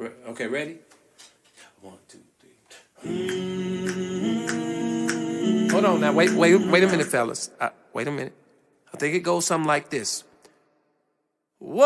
Okay, ready? 1, 2, 3. Hold on now. Wait a minute, fellas. Wait a minute. I think it goes something like this. Whoa.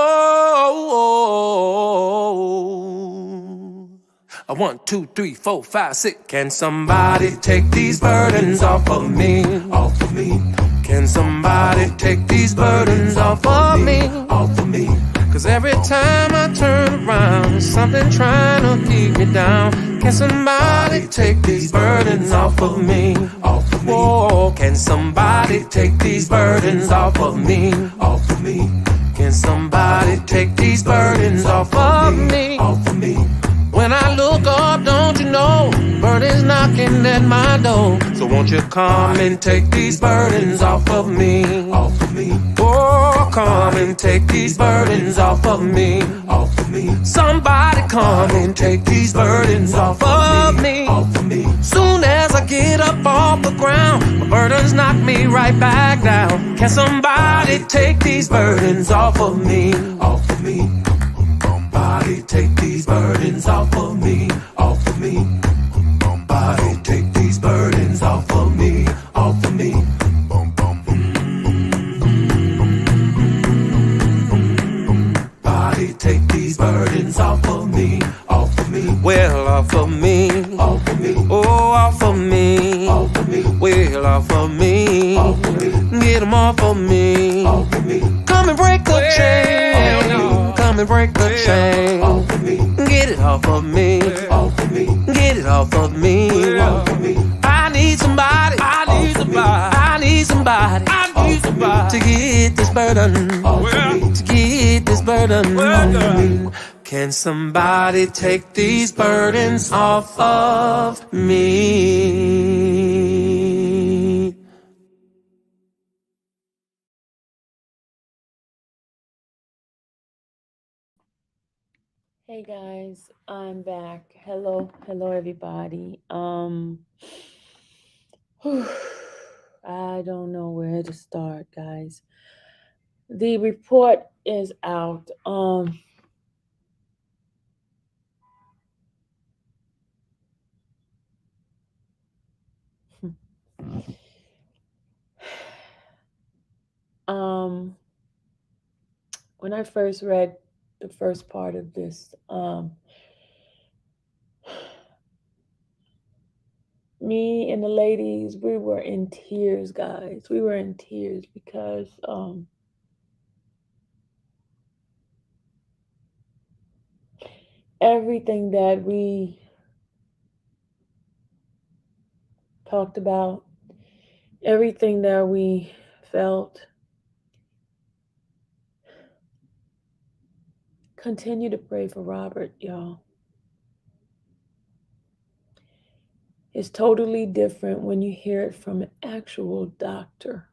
1, 2, 3, 4, 5, 6. Can somebody take these burdens off of me? Off of me. Can somebody take these burdens off of me? Off of me. Cause every time I turn around, there's something trying to keep me down. Can somebody take these burdens off of me? Off of me. Whoa, can somebody take these burdens off of me? Off of me. Can somebody take these burdens off of me? Off of me. When I look up, don't you know, burdens knocking at my door. So won't you come and take these burdens off of me? Off of me. Oh, come and take these burdens off of me. Off of me. Somebody come and take these burdens off of me. Off of me. Soon as I get up off the ground, my burdens knock me right back down. Can somebody take these burdens off of me? Off of me. Somebody take these burdens off of me, off of me. Somebody take these burdens off of me, off of me. Somebody take these burdens off of me, off of me. Well, off of me, off of me. Oh, off of me, off of me. Well, off of me, off of me. Get them off of me, off of me. Come and break the chain. Come and break the chain. Off of me. Get it off of me. Off of me. Get it off of me. Off of me. I need somebody. I need somebody. I need somebody. I need somebody to get this burden. To get this burden. Can somebody take these burdens off of me? Hey guys, I'm back. Hello everybody. I don't know where to start, guys. The report is out. um when I first read the first part of this, me and the ladies, we were in tears, guys. We were in tears because everything that we talked about, everything that we felt, continue to pray for Robert, y'all. It's totally different when you hear it from an actual doctor.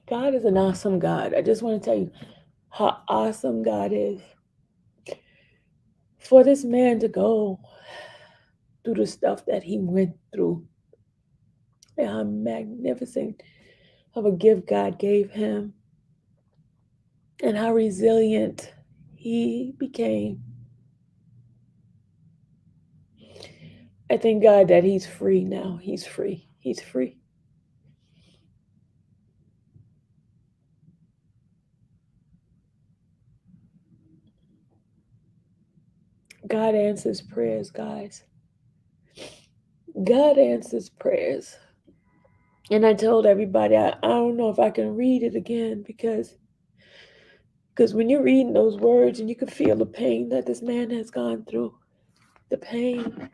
God is an awesome God. I just want to tell you how awesome God is. For this man to go through the stuff that he went through, and how magnificent of a gift God gave him, and how resilient he became. I thank God that he's free now. He's free. He's free. God answers prayers, guys. God answers prayers. And I told everybody, I don't know if I can read it again because when you're reading those words and you can feel the pain that this man has gone through, the pain.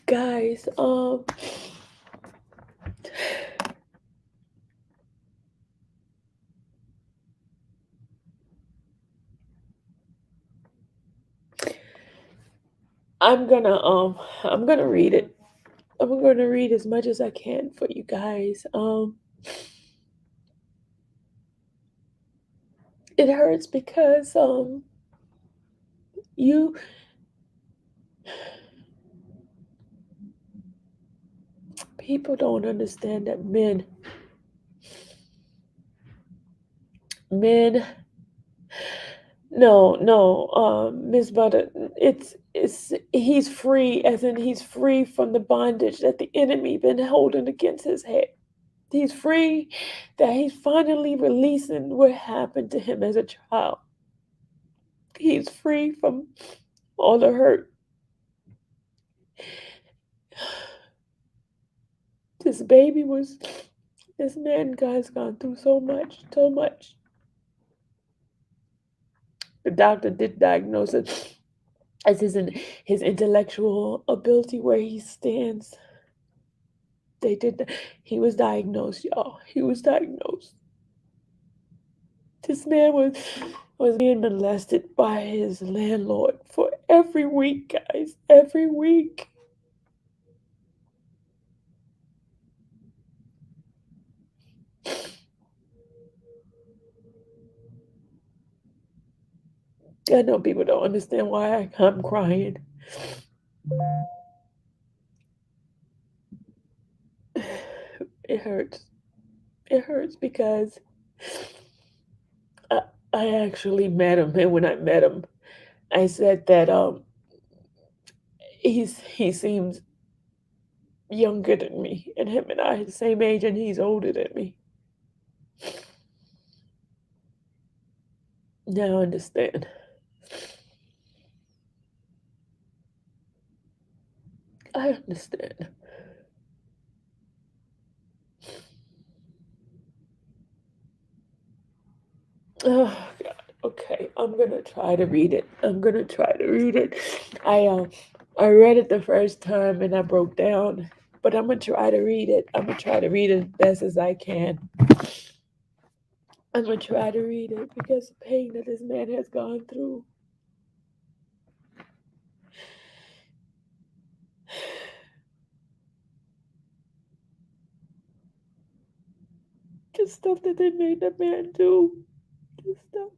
Guys, I'm gonna read it. I'm gonna read as much as I can for you guys. It hurts because You people don't understand that men no, Miss Butter, it's he's free, as in he's free from the bondage that the enemy been holding against his head. He's free, that he's finally releasing what happened to him as a child. He's free from all the hurt. This baby was, this man guy's gone through so much, so much. The doctor did diagnose it as his intellectual ability where he stands. They did that. He was diagnosed, y'all. He was diagnosed. This man was being molested by his landlord for every week, guys. Every week. I know people don't understand why I'm crying. It hurts. It hurts because I, I actually met him, and when I met him, I said that he seems younger than me, and him and I are the same age, and he's older than me. Now I understand. I understand. Oh God. Okay, I'm gonna try to read it. I'm gonna try to read it. I read it the first time and I broke down, but I'm gonna try to read it. I'm gonna try to read it as best as I can. I'm gonna try to read it because the pain that this man has gone through. The stuff that they made that man do. The stuff.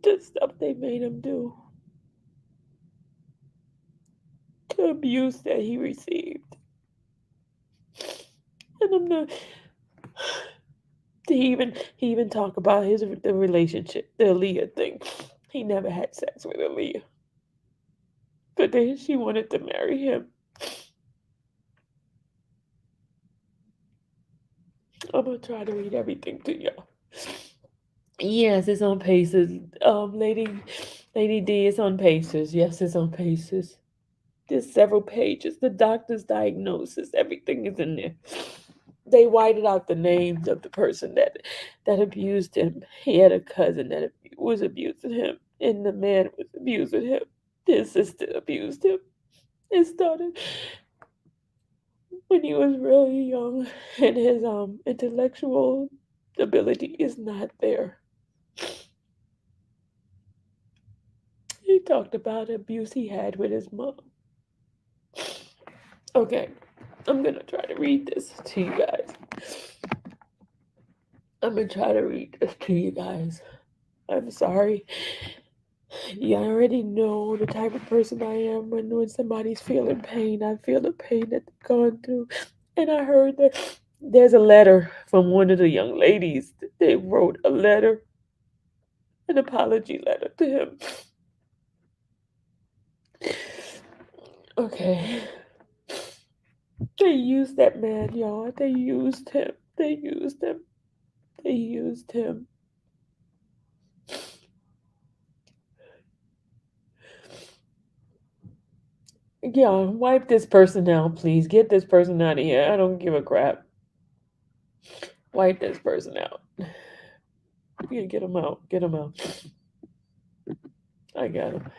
The stuff they made him do. The abuse that he received. And I'm not. He even talked about the relationship, the Aaliyah thing. He never had sex with Aaliyah, but then she wanted to marry him. I'm gonna try to read everything to y'all. Yes, it's on Paces. Lady D is on Paces. Yes, it's on Paces. There's several pages. The doctor's diagnosis, everything is in there. They whited out the names of the person that abused him. He had a cousin that was abusing him, and the man was abusing him. His sister abused him. It started when he was really young, and his intellectual ability is not there. He talked about abuse he had with his mom. Okay, I'm gonna try to read this to you guys. I'm gonna try to read this to you guys. I'm sorry. You already know the type of person I am. When somebody's feeling pain, I feel the pain that they've gone through. And I heard that there's a letter from one of the young ladies. They wrote a letter, an apology letter to him. Okay. They used that man, y'all. They used him. They used him. They used him. Yeah, wipe this person out, please. Get this person out of here. I don't give a crap. Wipe this person out. Yeah, get him out. Get him out. I got him.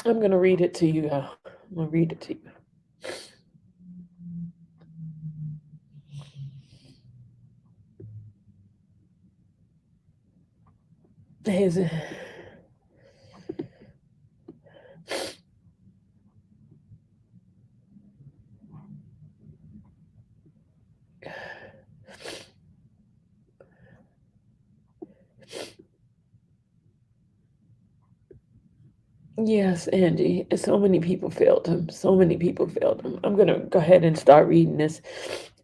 I'm gonna read it to you. I'm gonna read it to you. His, Yes, Angie. So many people failed him. So many people failed him. I'm gonna go ahead and start reading this.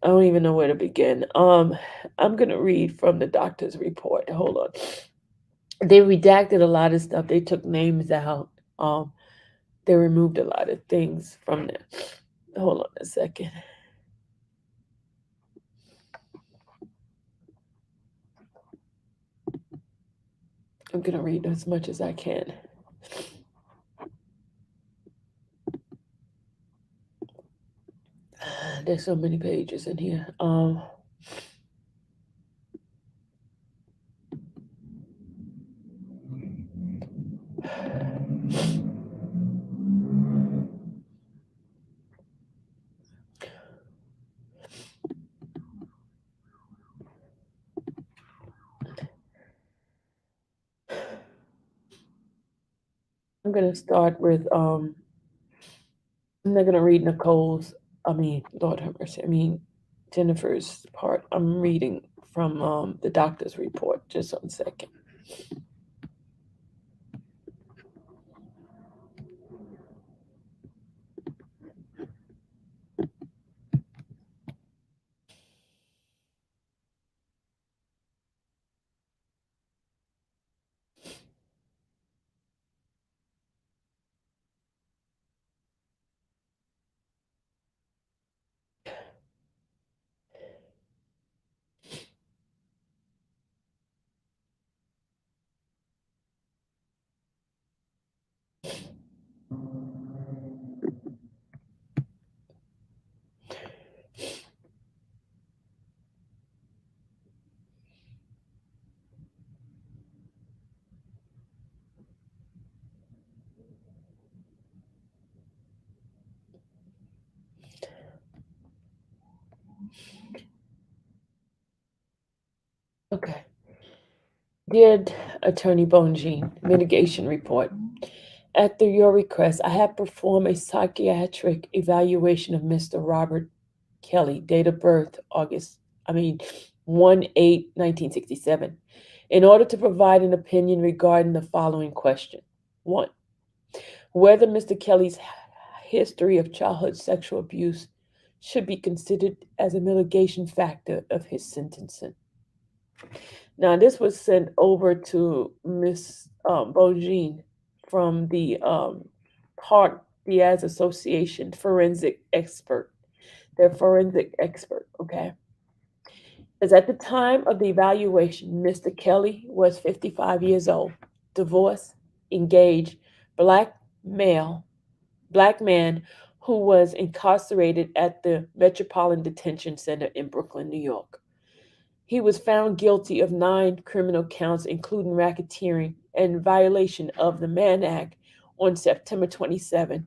I don't even know where to begin. I'm gonna read from the doctor's report. Hold on. They redacted a lot of stuff. They took names out. They removed a lot of things from there. Hold on a second. I'm gonna read as much as I can. There's so many pages in here. I'm gonna start with I'm not gonna read Nicole's. I mean, Lord have mercy. I mean, Jennifer's part. I'm reading from the doctor's report. Just 1 second. Okay. Dear Attorney Bonjean, mitigation report. At your request, I have performed a psychiatric evaluation of Mr. Robert Kelly, date of birth August, I mean 1/8/1967, in order to provide an opinion regarding the following question. 1. Whether Mr. Kelly's history of childhood sexual abuse should be considered as a mitigation factor of his sentencing. Now, this was sent over to Miss Bogine from the Park Diaz Association forensic expert. They're forensic expert, okay? Because at the time of the evaluation, Mr. Kelly was 55 years old, divorced, engaged, black male, black man who was incarcerated at the Metropolitan Detention Center in Brooklyn, New York. He was found guilty of 9 criminal counts, including racketeering and violation of the Mann Act on September 27,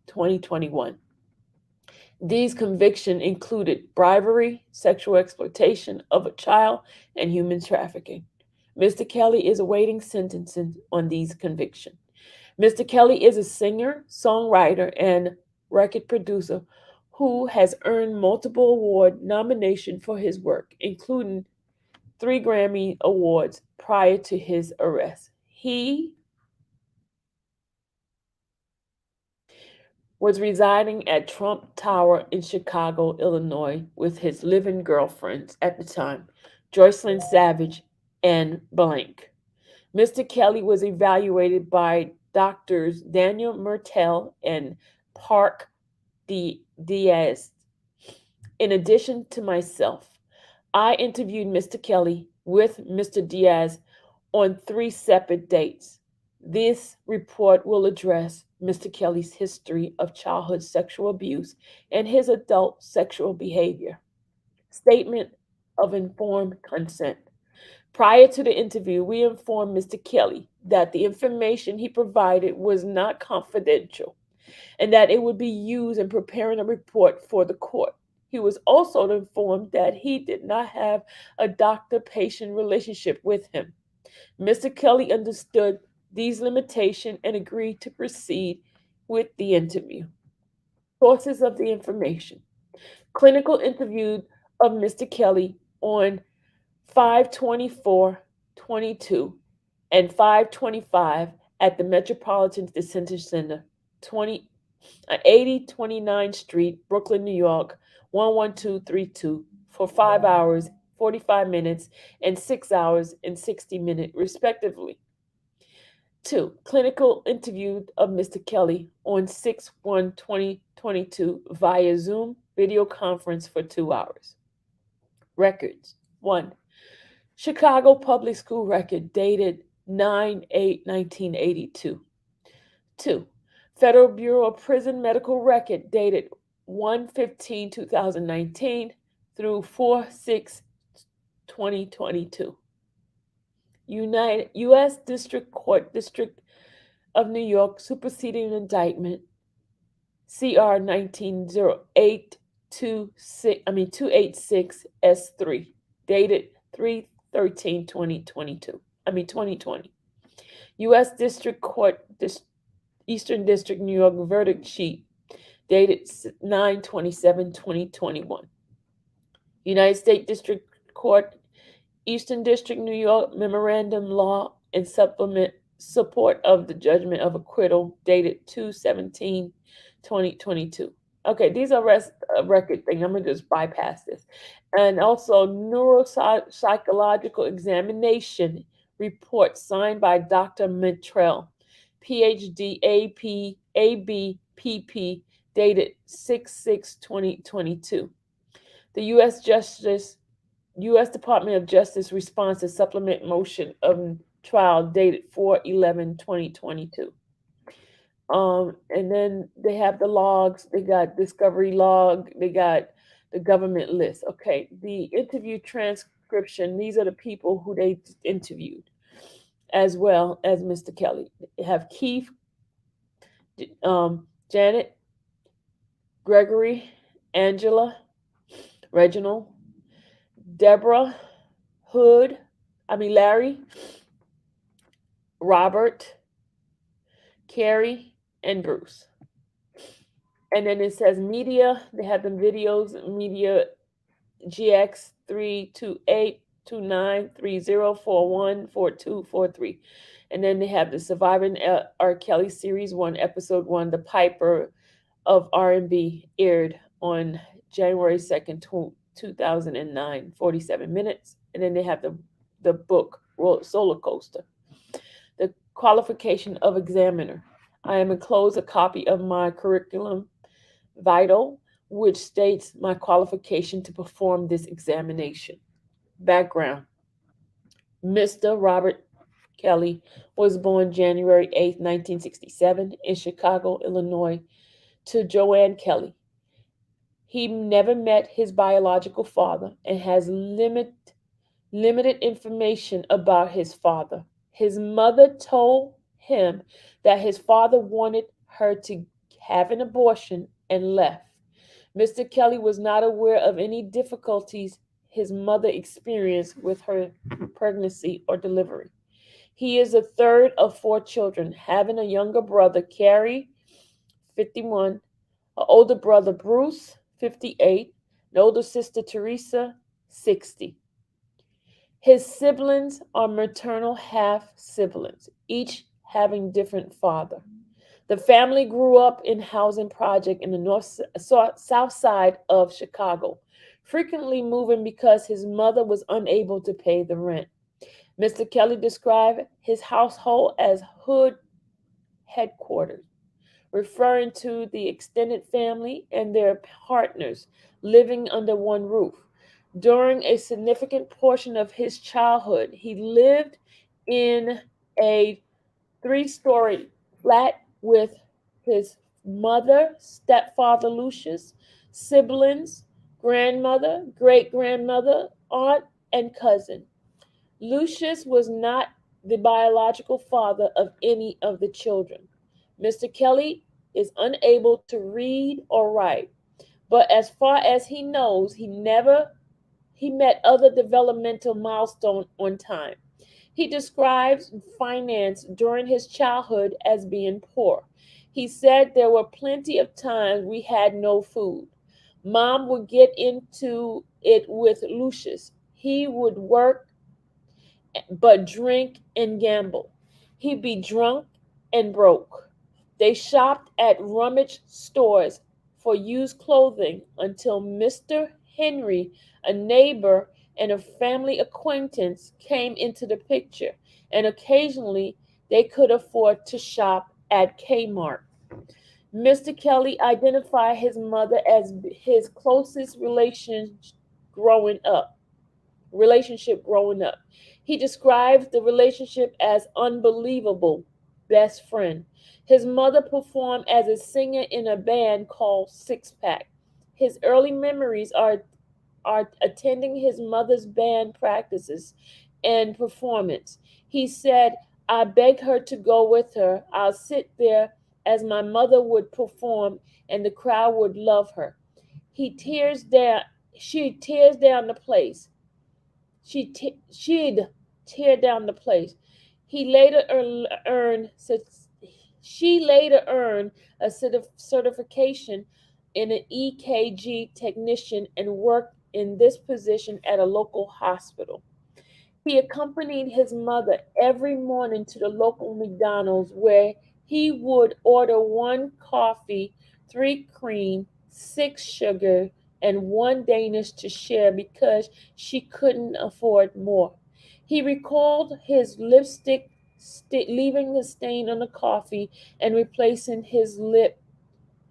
2021. These convictions included bribery, sexual exploitation of a child, and human trafficking. Mr. Kelly is awaiting sentencing on these convictions. Mr. Kelly is a singer, songwriter, and record producer who has earned multiple award nominations for his work, including 3 Grammy Awards prior to his arrest. He was residing at Trump Tower in Chicago, Illinois, with his living girlfriends at the time, Joycelyn Savage and Blank. Mr. Kelly was evaluated by doctors Daniel Mertel and Park Diaz. In addition to myself, I interviewed Mr. Kelly with Mr. Diaz on 3 separate dates. This report will address Mr. Kelly's history of childhood sexual abuse and his adult sexual behavior. Statement of informed consent. Prior to the interview, we informed Mr. Kelly that the information he provided was not confidential and that it would be used in preparing a report for the court. He was also informed that he did not have a doctor patient relationship with him. Mr. Kelly understood these limitations and agreed to proceed with the interview. Sources of the information. Clinical interview of Mr. Kelly on 5/24/22 and 5/25 at the Metropolitan Detention Center, 8029 Street, Brooklyn, New York, 11232, for 5 hours, 45 minutes, and 6 hours and 60 minutes, respectively. 2. Clinical interview of Mr. Kelly on 6/1/2022 via Zoom video conference for 2 hours. Records. 1. Chicago Public School record dated 9/8/1982. 2. Federal Bureau of Prison medical record dated 1/15/2019 through 4/6/2022. U.S. District Court, District of New York, superseding indictment, CR 286 S3, dated 3/13/2022. 2020. U.S. District Court, Eastern District, New York, verdict sheet, dated 9/27/2021. United States District Court, Eastern District, New York, memorandum law and support of the judgment of acquittal, dated 2/17/2022. Okay, these are record thing. I'm gonna just bypass this. And also neuropsychological examination report signed by Dr. Mitrell, PhD, ABPP, dated 6/6/2022. The U.S. Department of Justice response to supplement motion of trial dated 4/11/2022. And then they have the logs. They got discovery log. They got the government list. Okay, the interview transcription. These are the people who they interviewed, as well as Mr. Kelly. They have Keith, Janet, Gregory, Angela, Reginald, Deborah, Larry, Robert, Carrie, and Bruce. And then it says media. They have the videos, media GX 3282930414243. And then they have the Surviving R. Kelly Series 1, Episode 1, The Piper of R&B, aired on January 2nd, 2009, 47 minutes. And then they have the book, Solar Coaster. The qualification of examiner. I am enclosed a copy of my curriculum vital, which states my qualification to perform this examination. Background. Mr. Robert Kelly was born January 8, 1967, in Chicago, Illinois, to Joanne Kelly. He never met his biological father and has limited information about his father. His mother told him that his father wanted her to have an abortion and left. Mr. Kelly was not aware of any difficulties his mother experienced with her pregnancy or delivery. He is the third of 4 children, having a younger brother, Carrie, 51, an older brother, Bruce, 58, an older sister, Teresa, 60. His siblings are maternal half-siblings, each having different father. The family grew up in housing project in the south side of Chicago, frequently moving because his mother was unable to pay the rent. Mr. Kelly described his household as hood headquarters, referring to the extended family and their partners living under one roof. During a significant portion of his childhood, he lived in a 3-story flat with his mother, stepfather Lucius, siblings, grandmother, great-grandmother, aunt, and cousin. Lucius was not the biological father of any of the children. Mr. Kelly is unable to read or write, but as far as he knows, he met other developmental milestones on time. He describes finance during his childhood as being poor. He said there were plenty of times we had no food. Mom would get into it with Lucius. He would work but drink and gamble. He'd be drunk and broke. They shopped at rummage stores for used clothing until Mr. Henry, a neighbor and a family acquaintance, came into the picture, and occasionally they could afford to shop at Kmart. Mr. Kelly identified his mother as his closest growing up relationship growing up. He describes the relationship as unbelievable best friend. His mother performed as a singer in a band called Six Pack. His early memories are attending his mother's band practices and performance. He said, I begged her to go with her. I'll sit there as my mother would perform and the crowd would love her. He tears down she tears down the place. She'd tear down the place. He later earned she later earned a certification in an EKG technician and worked in this position at a local hospital. He accompanied his mother every morning to the local McDonald's where he would order one coffee, three cream, six sugar, and one Danish to share because she couldn't afford more. He recalled his lipstick leaving the stain on the coffee and replacing his lip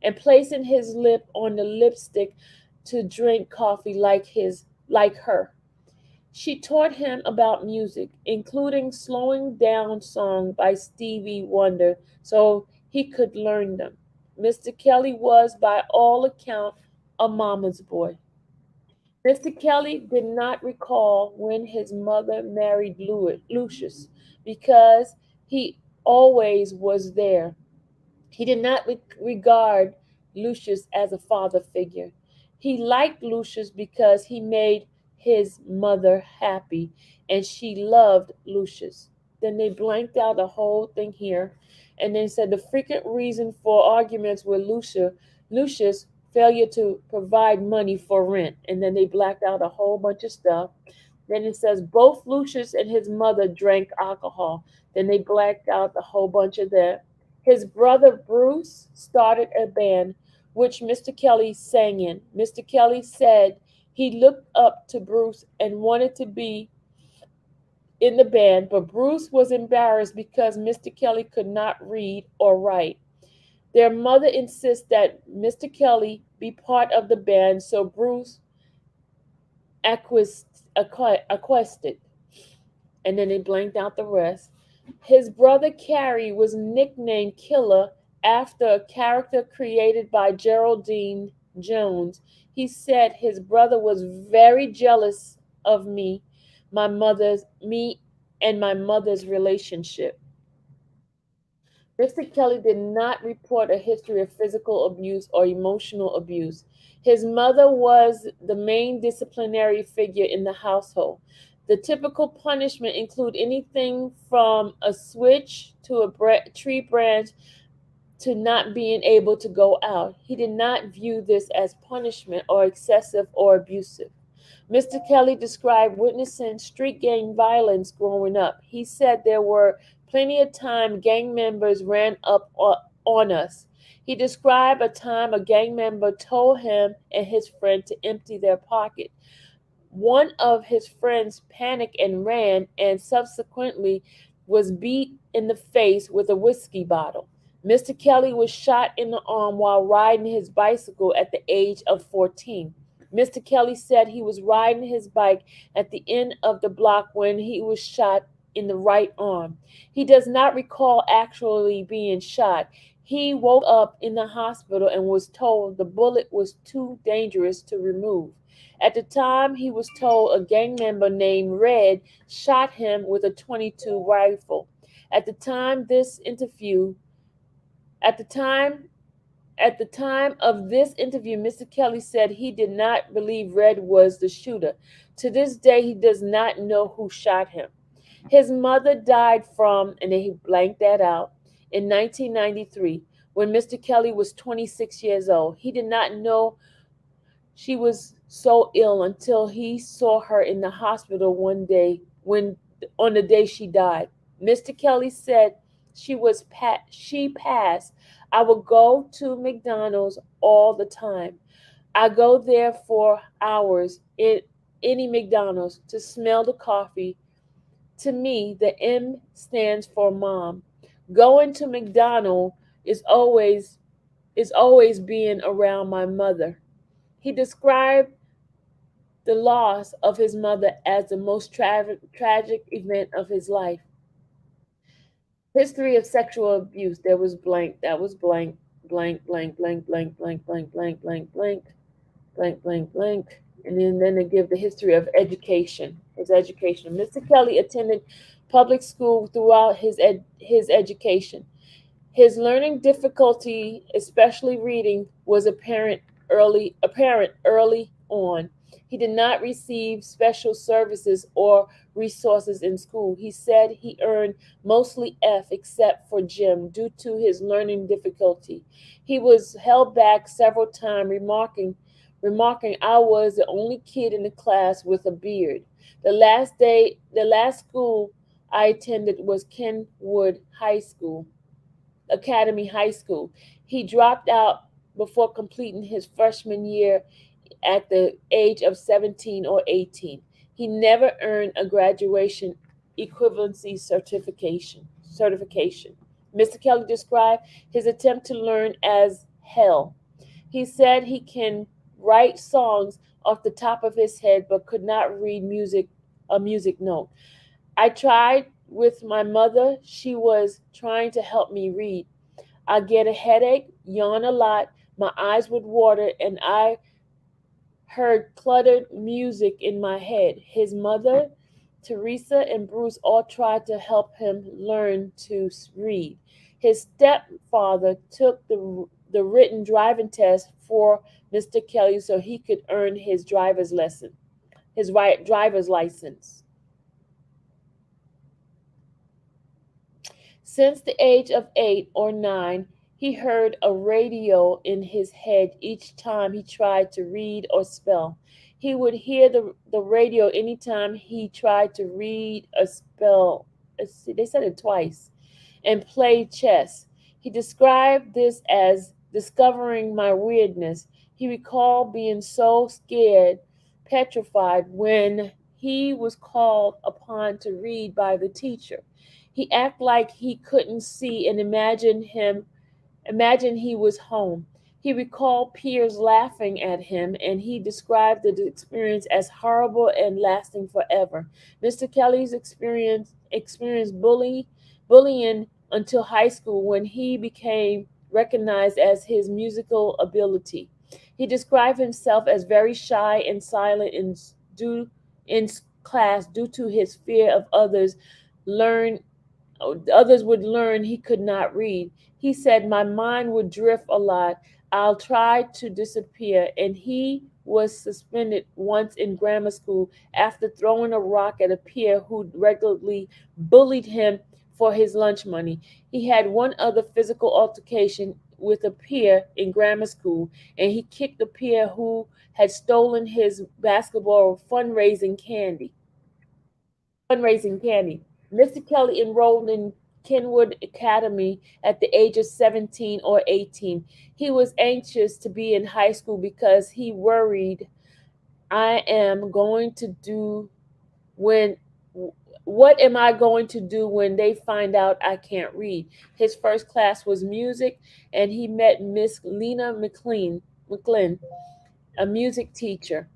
and placing his lip on the lipstick to drink coffee like her. She taught him about music, including slowing down songs by Stevie Wonder so he could learn them. Mr. Kelly was, by all accounts, a mama's boy. Mr. Kelly did not recall when his mother married Lucius because he always was there. He did not regard Lucius as a father figure. He liked Lucius because he made his mother happy and she loved Lucius. Then they blanked out the whole thing here and then said the frequent reason for arguments with Lucius failure to provide money for rent. And then they blacked out a whole bunch of stuff. Then it says both Lucius and his mother drank alcohol. Then they blacked out a whole bunch of that. His brother Bruce started a band which Mr. Kelly sang in. Mr. Kelly said he looked up to Bruce and wanted to be in the band, but Bruce was embarrassed because Mr. Kelly could not read or write. Their mother insists that Mr. Kelly be part of the band, so Bruce acquiesced, and then they blanked out the rest. His brother Carrie was nicknamed Killer after a character created by Geraldine Jones. He said his brother was very jealous of me and my mother's relationship. Mr. Kelly did not report a history of physical abuse or emotional abuse. His mother was the main disciplinary figure in the household. The typical punishment include anything from a switch to a tree branch to not being able to go out. He did not view this as punishment or excessive or abusive. Mr. Kelly described witnessing street gang violence growing up. He said there were plenty of time gang members ran up on us. He described a time a gang member told him and his friend to empty their pocket. One of his friends panicked and ran and subsequently was beat in the face with a whiskey bottle. Mr. Kelly was shot in the arm while riding his bicycle at the age of 14. Mr. Kelly said he was riding his bike at the end of the block when he was shot in the right arm. He does not recall actually being shot. He woke up in the hospital and was told the bullet was too dangerous to remove. At the time, he was told a gang member named Red shot him with a 22 rifle. At the time this interview, at the time at the time of this interview, Mr. Kelly said he did not believe Red was the shooter. To this day, he does not know who shot him. His mother died and then he blanked that out, in 1993 when Mr. Kelly was 26 years old. He did not know she was so ill until he saw her in the hospital one day on the day she died. Mr. Kelly said she passed, I would go to McDonald's all the time. I go there for hours in any McDonald's to smell the coffee. To me, the M stands for mom. Going to McDonald is always being around my mother. He described the loss of his mother as the most tragic event of his life. History of sexual abuse. There was blank. That was blank. Blank. Blank. Blank. Blank. Blank. Blank. Blank. Blank. Blank. Blank. Blank. Blank. And then they give the history of education. His education. Mr. Kelly attended public school throughout his education. His learning difficulty, especially reading, was apparent early on. He did not receive special services or resources in school. He said he earned mostly F except for gym due to his learning difficulty. He was held back several times, remarking I was the only kid in the class with a beard. The last school I attended was Kenwood High School. Academy High School. He dropped out before completing his freshman year at the age of 17 or 18. He never earned a graduation equivalency certification. Mr. Kelly described his attempt to learn as hell. He said he can write songs off the top of his head but could not read a music note. I tried with my mother. She was trying to help me read. I get a headache, yawn a lot, my eyes would water, and I heard cluttered music in my head. His mother, Teresa, and Bruce all tried to help him learn to read. His stepfather took the written driving test for Mr. Kelly so he could earn his driver's license. Since the age of 8 or 9, he heard a radio in his head each time he tried to read or spell. He would hear the radio anytime he tried to read or spell. They said it twice. And play chess. He described this as discovering my weirdness. He recalled being so scared, petrified when he was called upon to read by the teacher. He acted like he couldn't see and imagine he was home. He recalled peers laughing at him, and he described the experience as horrible and lasting forever. Mr. Kelly's experienced bullying until high school when he became recognized as his musical ability. He described himself as very shy and silent in class due to his fear of learn others would learn he could not read. He said, my mind would drift a lot. I'll try to disappear. And he was suspended once in grammar school after throwing a rock at a peer who regularly bullied him for his lunch money. He had one other physical altercation with a peer in grammar school, and he kicked a peer who had stolen his basketball fundraising candy. Mr. Kelly enrolled in Kenwood Academy at the age of 17 or 18. He was anxious to be in high school because he worried, I am going to do when what am I going to do when they find out I can't read? His first class was music, and he met Miss Lena McLean, a music teacher.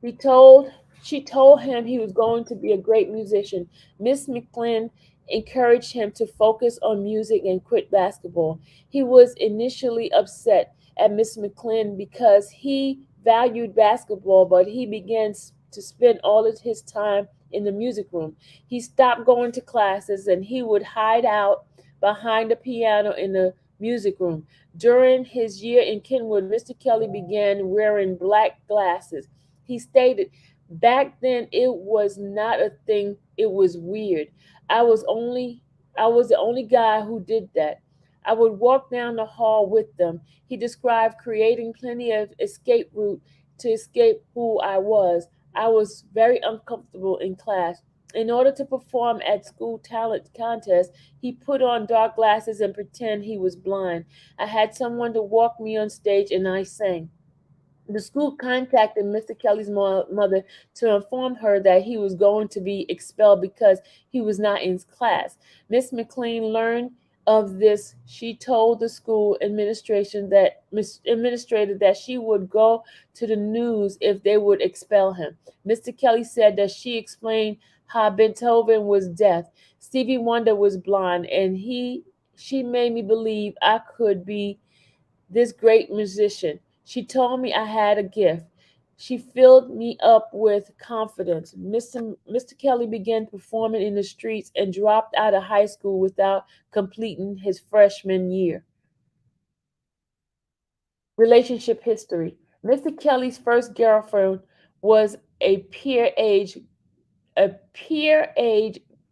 He told she told him he was going to be a great musician. Miss McLean encouraged him to focus on music and quit basketball. He was initially upset at Miss McLean because he valued basketball, but he began to spend all of his time in the music room. He stopped going to classes and he would hide out behind the piano in the music room. During his year in Kenwood, Mr. Kelly began wearing black glasses. He stated, back then it was not a thing, it was weird. I was only I was the only guy who did that. I would walk down the hall with them. He described creating plenty of escape route to escape who I was. I was very uncomfortable in class. In order to perform at school talent contests, he put on dark glasses and pretend he was blind. I had someone to walk me on stage and I sang. The school contacted Mr. Kelly's mother to inform her that he was going to be expelled because he was not in class. Miss McLean learned of this. She told the school administrator that she would go to the news if they would expel him. Mr. Kelly said that she explained how Beethoven was deaf, Stevie Wonder was blind, and she made me believe I could be this great musician. She told me I had a gift. She filled me up with confidence. Mr. Kelly began performing in the streets and dropped out of high school without completing his freshman year. Relationship history. Mr. Kelly's first girlfriend was a peer age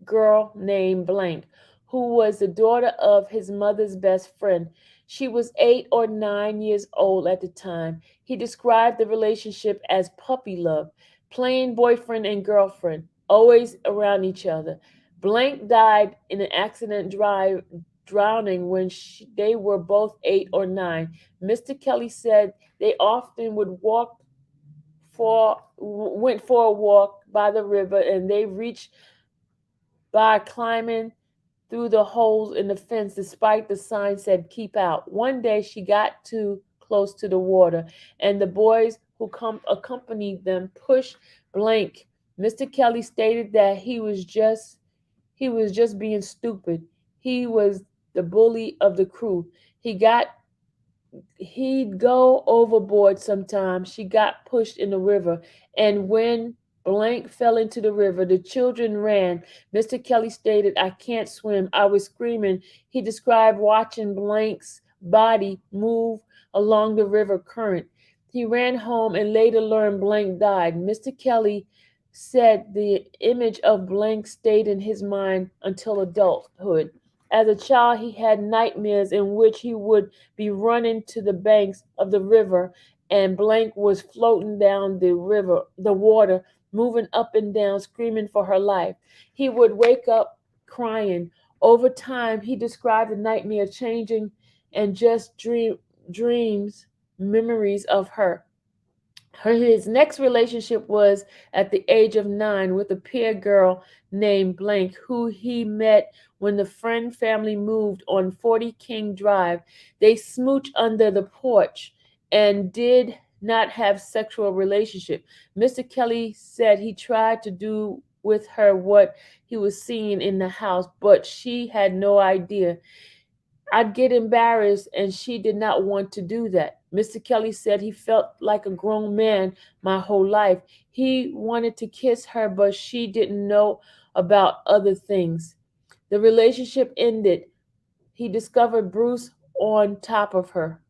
girl named Blank, who was the daughter of his mother's best friend. She was 8 or 9 years old at the time. He described the relationship as puppy love, playing boyfriend and girlfriend, always around each other. Blank died in an accident drowning when they were both 8 or 9. Mr. Kelly said they often went for a walk by the river and they reached by climbing through the holes in the fence despite the sign said keep out. One day she got too close to the water and the boys who accompanied them pushed Blank. Mr. Kelly stated that he was just being stupid. He was the bully of the crew. He'd go overboard sometimes. She got pushed in the river, and when Blank fell into the river, the children ran. Mr. Kelly stated, I can't swim. I was screaming. He described watching Blank's body move along the river current. He ran home and later learned Blank died. Mr. Kelly said the image of Blank stayed in his mind until adulthood. As a child, he had nightmares in which he would be running to the banks of the river and Blank was floating down the water, moving up and down, screaming for her life. He would wake up crying. Over time, he described the nightmare changing and just dreams, memories of her. His next relationship was at the age of 9 with a peer girl named Blank, who he met when the friend family moved on 40 King Drive. They smooched under the porch and did not have sexual relationship. Mr. Kelly said he tried to do with her what he was seeing in the house, but she had no idea. I'd get embarrassed, and she did not want to do that. Mr. Kelly said he felt like a grown man my whole life. He wanted to kiss her, but she didn't know about other things. The relationship ended. He discovered Bruce on top of her.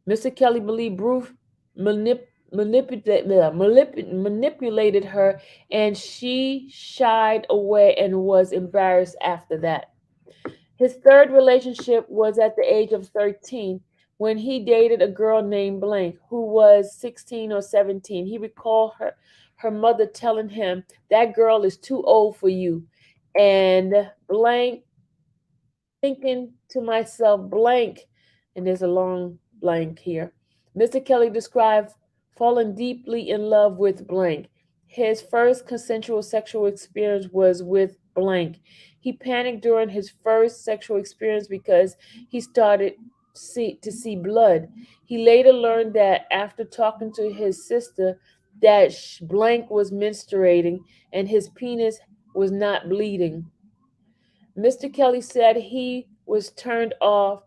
Mr. Kelly believed Bruce manipulated her, and she shied away and was embarrassed after that. His third relationship was at the age of 13 when he dated a girl named Blank who was 16 or 17. He recalled her mother telling him, that girl is too old for you. And Blank, thinking to myself, Blank, and there's a long blank here. Mr. Kelly described falling deeply in love with Blank. His first consensual sexual experience was with Blank. He panicked during his first sexual experience because he started to see blood. He later learned that after talking to his sister that Blank was menstruating and his penis was not bleeding. Mr. Kelly said he was turned off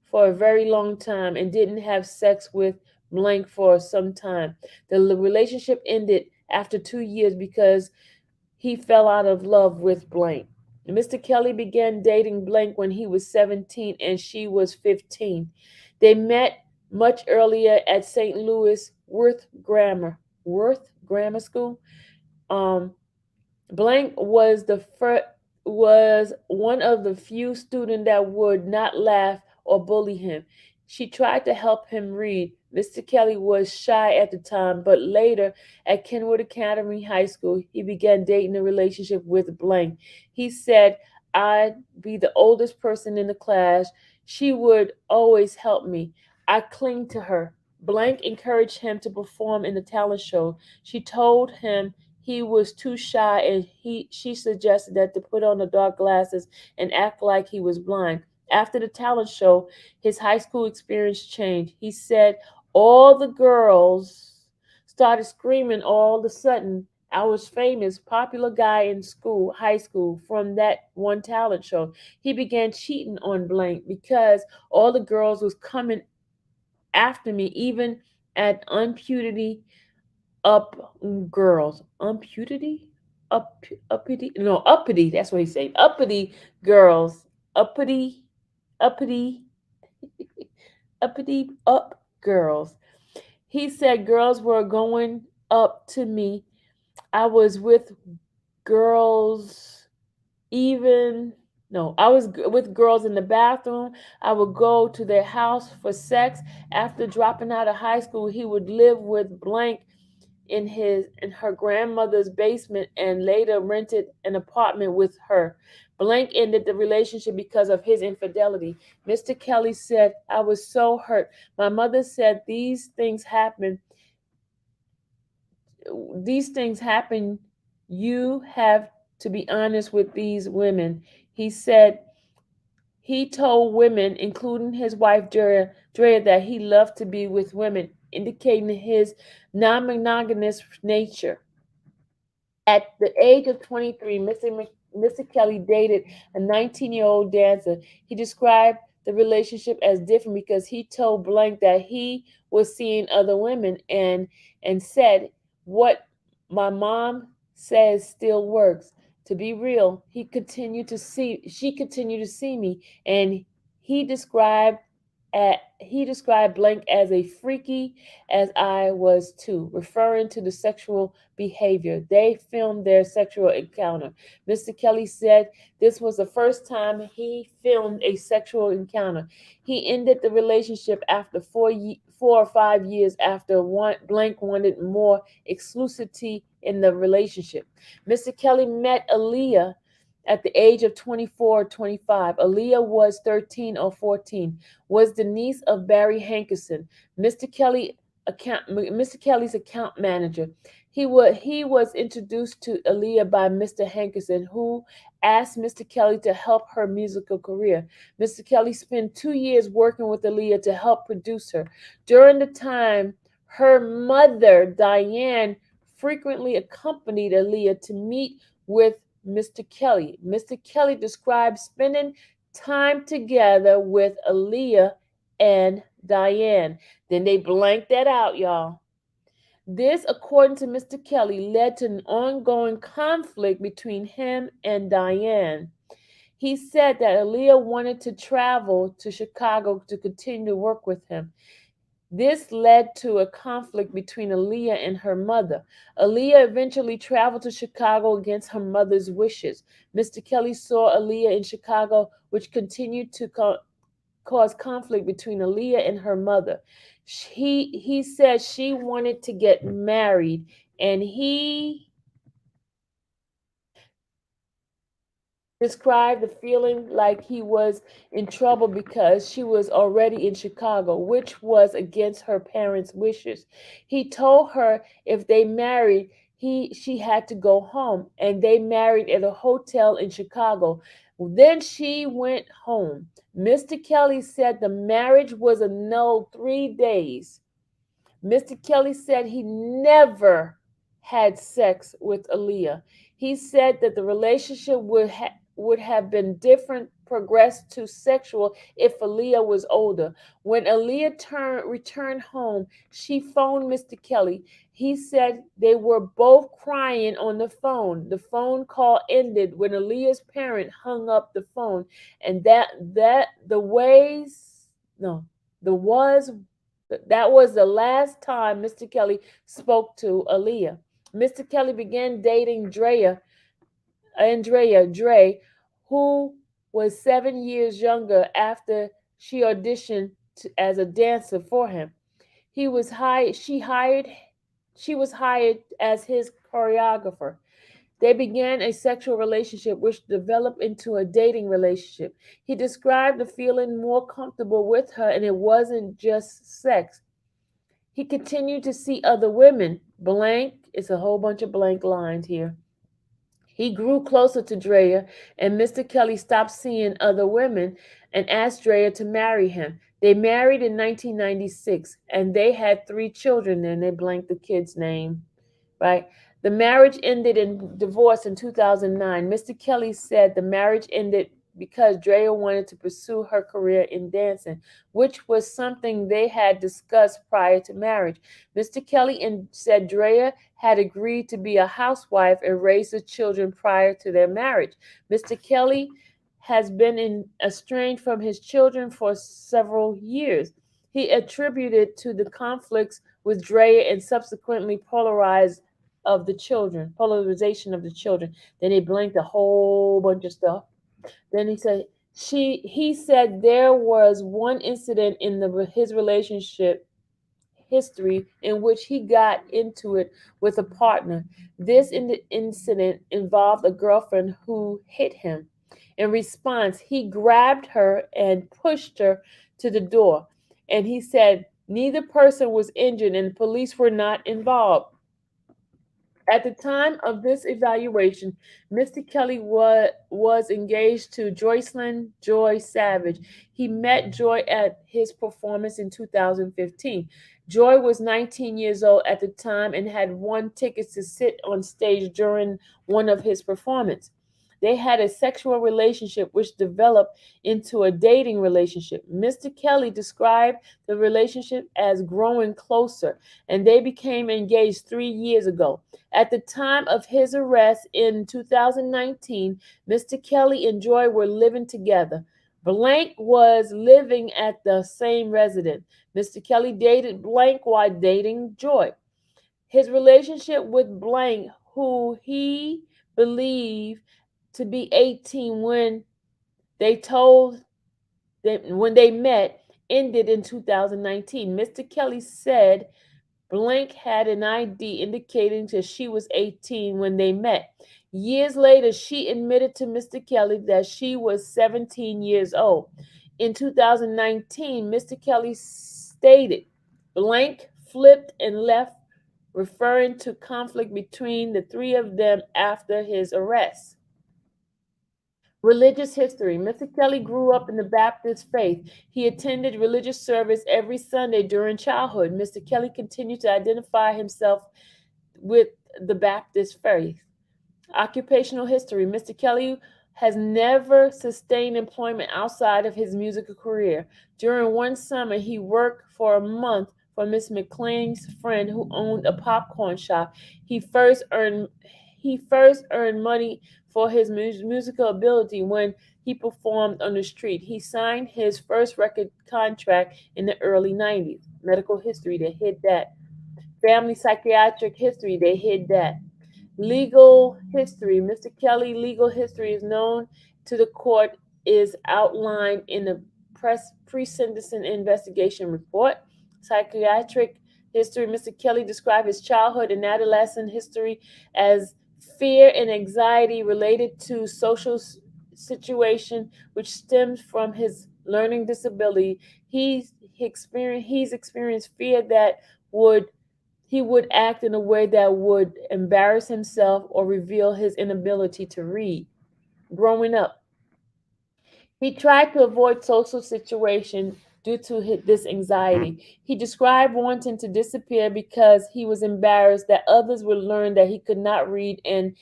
for a very long time and didn't have sex with Blank for some time. The relationship ended after 2 years because he fell out of love with Blank. Mr. Kelly began dating Blank when he was 17 and she was 15. They met much earlier at St. Louis Worth Grammar School. Um, Blank was one of the few students that would not laugh or bully him. She tried to help him read. Mr. Kelly was shy at the time, but later at Kenwood Academy High School, he began dating a relationship with Blank. He said, I'd be the oldest person in the class. She would always help me. I cling to her. Blank encouraged him to perform in the talent show. She told him he was too shy and she suggested that to put on the dark glasses and act like he was blind. After the talent show, his high school experience changed. He said all the girls started screaming all of a sudden. I was famous, popular guy in school, high school, from that one talent show. He began cheating on Blank because all the girls was coming after me, even at unputity up girls. Unputity? Uppity? No, uppity. That's what he's saying. Uppity girls. Uppity, uppity, uppity, up girls. He said girls were going up to me. I was with girls even no, I was with girls in the bathroom. I would go to their house for sex. After dropping out of high school, he would live with Blank in her grandmother's basement and later rented an apartment with her. Blank ended the relationship because of his infidelity. Mr. Kelly said, I was so hurt. My mother said these things happen. You have to be honest with these women. He said he told women, including his wife Drea, that he loved to be with women, indicating his non-monogamous nature. At the age of 23, Mr. Kelly dated a 19-year-old dancer. He described the relationship as different because he told Blank that he was seeing other women and said, "What my mom says still works." To be real, she continued to see me, and he described he described Blank as a freaky as I was too, referring to the sexual behavior. They filmed their sexual encounter. Mr. Kelly said this was the first time he filmed a sexual encounter. He ended the relationship after 4 or 5 years after Blank wanted more exclusivity in the relationship. Mr. Kelly met Aaliyah at the age of 24 or 25. Aaliyah was 13 or 14, was the niece of Barry Hankerson, Mr. Mr. Kelly's account manager. He was introduced to Aaliyah by Mr. Hankerson, who asked Mr. Kelly to help her musical career. Mr. Kelly spent 2 years working with Aaliyah to help produce her. During the time, her mother, Diane, frequently accompanied Aaliyah to meet with Mr. Kelly. Mr. Kelly described spending time together with Aaliyah and Diane. Then they blanked that out, y'all. This, according to Mr. Kelly, led to an ongoing conflict between him and Diane. He said that Aaliyah wanted to travel to Chicago to continue to work with him. This led to a conflict between Aaliyah and her mother. Aaliyah eventually traveled to Chicago against her mother's wishes. Mr. Kelly saw Aaliyah in Chicago, which continued to cause conflict between Aaliyah and her mother. He said she wanted to get married, and he described the feeling like he was in trouble because she was already in Chicago, which was against her parents' wishes. He told her if they married, she had to go home, and they married at a hotel in Chicago. Then she went home. Mr. Kelly said the marriage was annulled 3 days. Mr. Kelly said he never had sex with Aaliyah. He said that the relationship would have been different, progressed to sexual if Aaliyah was older. When Aaliyah returned home, she phoned Mr. Kelly. He said they were both crying on the phone. The phone call ended when Aaliyah's parent hung up the phone, and the was that was the last time Mr. Kelly spoke to Aaliyah. Mr. Kelly began dating Andrea Dre, who was 7 years younger after she auditioned as a dancer for him. He was hired. She was hired as his choreographer. They began a sexual relationship which developed into a dating relationship. He described the feeling more comfortable with her, and it wasn't just sex. He continued to see other women. Blank, it's a whole bunch of blank lines here. He grew closer to Drea, and Mr. Kelly stopped seeing other women and asked Drea to marry him. They married in 1996, and they had 3 children, and they blanked the kid's name, right? The marriage ended in divorce in 2009. Mr. Kelly said the marriage ended because Drea wanted to pursue her career in dancing, which was something they had discussed prior to marriage. Mr. Kelly said Drea had agreed to be a housewife and raise the children prior to their marriage. Mr. Kelly has been estranged from his children for several years. He attributed to the conflicts with Drea and subsequently polarization of the children. Then he blanked a whole bunch of stuff. Then he said there was one incident in his relationship history in which he got into it with a partner. This incident involved a girlfriend who hit him. In response, he grabbed her and pushed her to the door. And he said neither person was injured and the police were not involved. At the time of this evaluation, Mr. Kelly was engaged to Joycelyn Joy Savage. He met Joy at his performance in 2015. Joy was 19 years old at the time and had won tickets to sit on stage during one of his performances. They had a sexual relationship which developed into a dating relationship. Mr. Kelly described the relationship as growing closer, and they became engaged 3 years ago. At the time of his arrest in 2019, Mr. Kelly and Joy were living together. Blank was living at the same residence. Mr. Kelly dated Blank while dating Joy. His relationship with Blank, who he believed to be 18 when they met, ended in 2019. Mr. Kelly said Blank had an ID indicating that she was 18 when they met. Years later, she admitted to Mr. Kelly that she was 17 years old. In 2019, Mr. Kelly stated Blank flipped and left, referring to conflict between the three of them after his arrest. Religious history. Mr. Kelly grew up in the Baptist faith. He attended religious service every Sunday during childhood. Mr. Kelly continued to identify himself with the Baptist faith. Occupational history. Mr. Kelly has never sustained employment outside of his musical career. During one summer, he worked for a month for Miss McLean's friend who owned a popcorn shop. He first earned money for his musical ability when he performed on the street. He signed his first record contract in the early 90s. Medical history, they hid that. Family psychiatric history, they hid that. Legal history. Mr. Kelly legal history is known to the court is outlined in the pre-sentencing investigation report. Psychiatric history. Mr. Kelly described his childhood and adolescent history as fear and anxiety related to social situation which stems from his learning disability. He's experienced fear that would he would act in a way that would embarrass himself or reveal his inability to read. Growing up, he tried to avoid social situations due to this anxiety. He described wanting to disappear because he was embarrassed that others would learn that he could not read and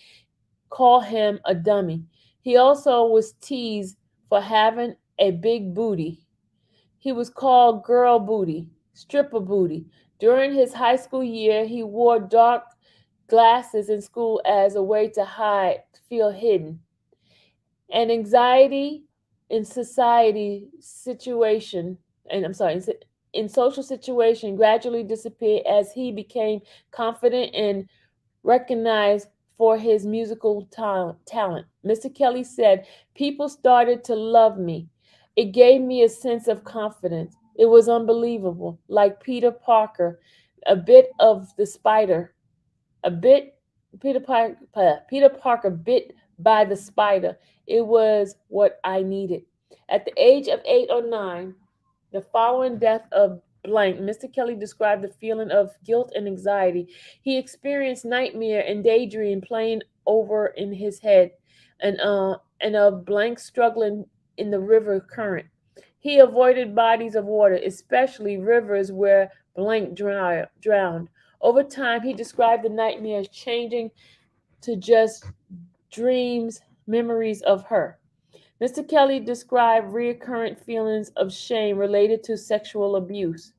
call him a dummy. He also was teased for having a big booty. He was called girl booty, stripper booty. During his high school year, he wore dark glasses in school as a way to hide, feel hidden. And anxiety in society situation, and I'm sorry, in social situation gradually disappeared as he became confident and recognized for his musical talent. Mr. Kelly said, people started to love me. It gave me a sense of confidence. It was unbelievable. Like Peter Parker, a bit of the spider, a bit Peter Parker bit by the spider. It was what I needed. At the age of 8 or 9, the following death of blank, Mr. Kelly described the feeling of guilt and anxiety. He experienced nightmare and daydream playing over in his head, and of blank struggling in the river current. He avoided bodies of water, especially rivers where blank drowned. Over time, he described the nightmares changing to just dreams, memories of her. Mr. Kelly described recurrent feelings of shame related to sexual abuse.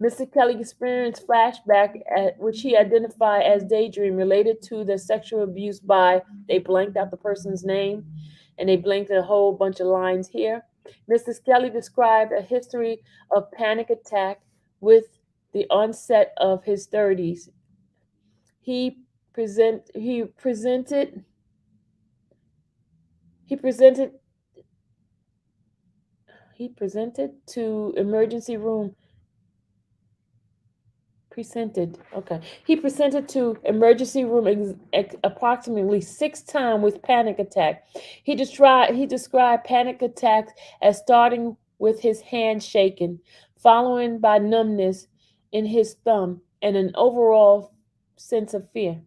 Mr. Kelly experienced flashback at which he identified as daydream related to the sexual abuse by they blanked out the person's name and they blanked a whole bunch of lines here. Mr. Kelly described a history of panic attack with the onset of his 30s. He present he presented he presented he to emergency room presented. Okay. He presented to emergency room approximately 6 times with panic attack. He described panic attacks as starting with his hand shaking, following by numbness in his thumb and an overall sense of fear.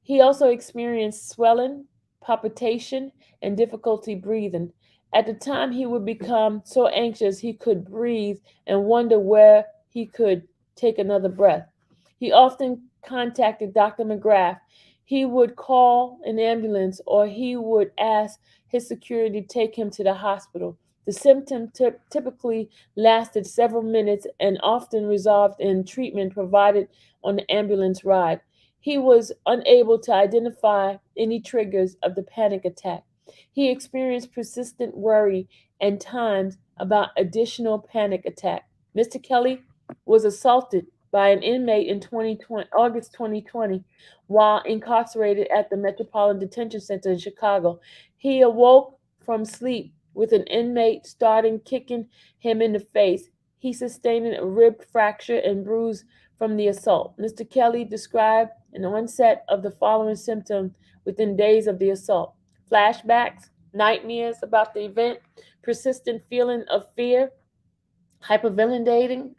He also experienced swelling, palpitation, and difficulty breathing. At the time, he would become so anxious he could breathe and wonder where he could take another breath. He often contacted Dr. McGrath. He would call an ambulance or he would ask his security to take him to the hospital. The symptom typically lasted several minutes and often resolved in treatment provided on the ambulance ride. He was unable to identify any triggers of the panic attack. He experienced persistent worry and times about additional panic attack. Mr. Kelly was assaulted by an inmate in August 2020 while incarcerated at the Metropolitan Detention Center in Chicago. He awoke from sleep with an inmate starting kicking him in the face. He sustained a rib fracture and bruise from the assault. Mr. Kelly described an onset of the following symptoms within days of the assault: flashbacks, nightmares about the event, persistent feeling of fear, hyperventilating,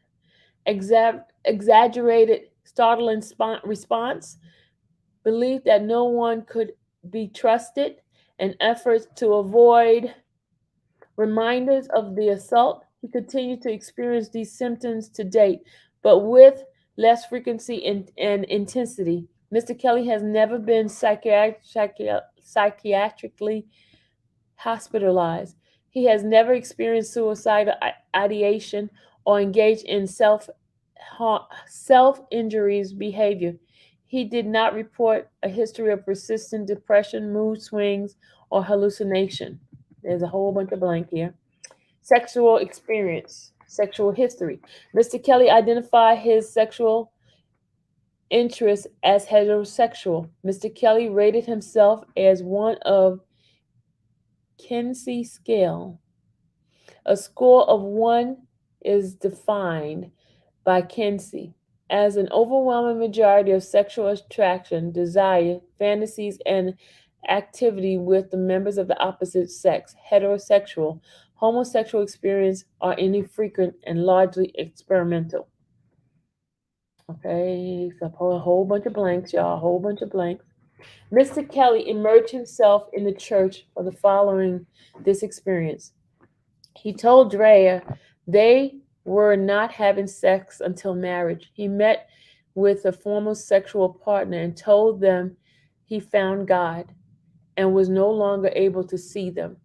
exaggerated, startling response, belief that no one could be trusted, and efforts to avoid reminders of the assault. He continued to experience these symptoms to date, but with less frequency and intensity. Mr. Kelly has never been psychiatrically hospitalized. He has never experienced suicidal ideation or engaged in self injuries behavior. He did not report a history of persistent depression, mood swings, or hallucination. There's a whole bunch of blank here. Sexual experience, sexual history. Mr. Kelly identified his sexual interest as heterosexual. Mr. Kelly rated himself as one of Kinsey scale. A score of 1 is defined by Kinsey as an overwhelming majority of sexual attraction, desire, fantasies, and activity with the members of the opposite sex, heterosexual. Homosexual experience are infrequent and largely experimental. Okay, so a whole bunch of blanks, y'all, a whole bunch of blanks. Mr. Kelly immersed himself in the church for the following this experience. He told Drea they were not having sex until marriage. He met with a former sexual partner and told them he found God and was no longer able to see them.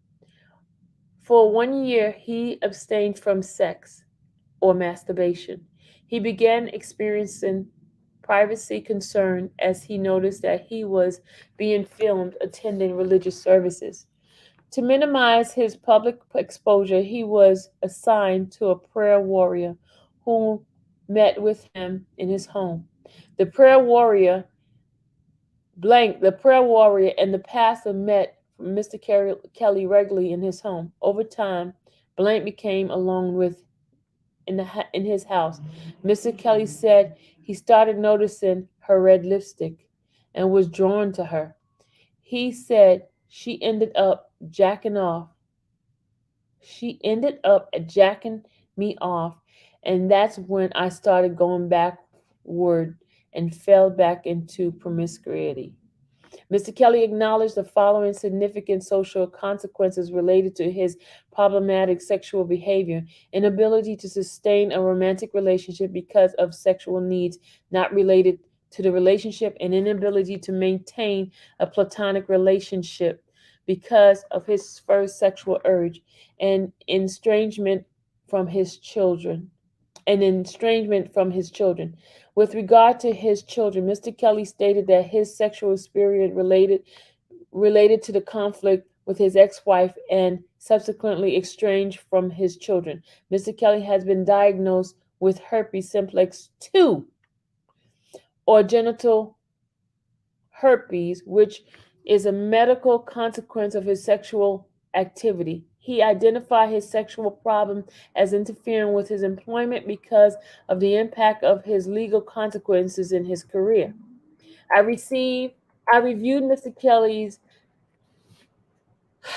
For 1 year, he abstained from sex or masturbation. He began experiencing privacy concern as he noticed that he was being filmed attending religious services. To minimize his public exposure, he was assigned to a prayer warrior who met with him in his home. The prayer warrior and the pastor met Mr. Kelly regularly in his home. Over time, Blank became alone with in his house. Mr. Kelly said he started noticing her red lipstick and was drawn to her. He said she ended up jacking off. She ended up jacking me off, and that's when I started going backward and fell back into promiscuity. Mr. Kelly acknowledged the following significant social consequences related to his problematic sexual behavior: inability to sustain a romantic relationship because of sexual needs not related to the relationship, and inability to maintain a platonic relationship because of his first sexual urge, and estrangement from his children. An estrangement from his children. With regard to his children, Mr. Kelly stated that his sexual experience related to the conflict with his ex-wife and subsequently estranged from his children. Mr. Kelly has been diagnosed with herpes simplex 2, or genital herpes, which is a medical consequence of his sexual activity. He identified his sexual problem as interfering with his employment because of the impact of his legal consequences in his career. I received I reviewed Mr. Kelly's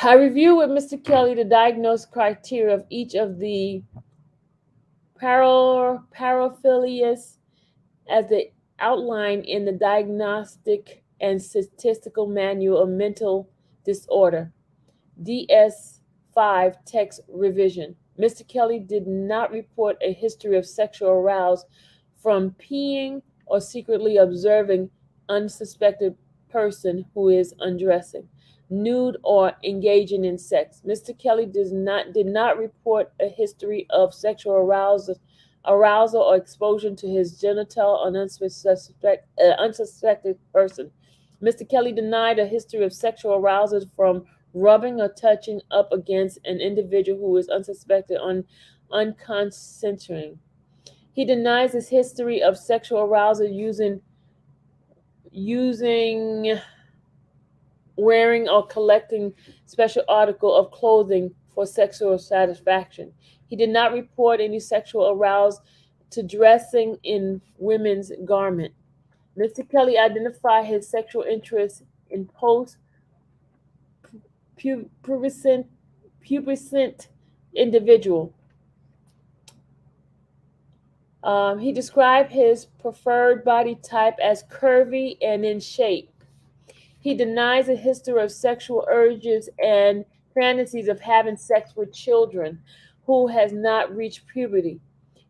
I reviewed with Mr. Kelly the diagnosed criteria of each of the paraphilias as they outlined in the Diagnostic and Statistical Manual of Mental Disorder, DS5 text revision. Mr. Kelly did not report a history of sexual arousal from peeing or secretly observing unsuspected person who is undressing, nude, or engaging in sex. Mr. Kelly did not report a history of sexual arousal or exposure to his genital on unsuspected person. Mr. Kelly denied a history of sexual arousal from rubbing or touching up against an individual who is unsuspected on unconsenting. He denies his history of sexual arousal using wearing or collecting special article of clothing for sexual satisfaction. He did not report any sexual arousal to dressing in women's garment. Mr. Kelly identified his sexual interest in pubescent individual. He described his preferred body type as curvy and in shape. He denies a history of sexual urges and fantasies of having sex with children who has not reached puberty.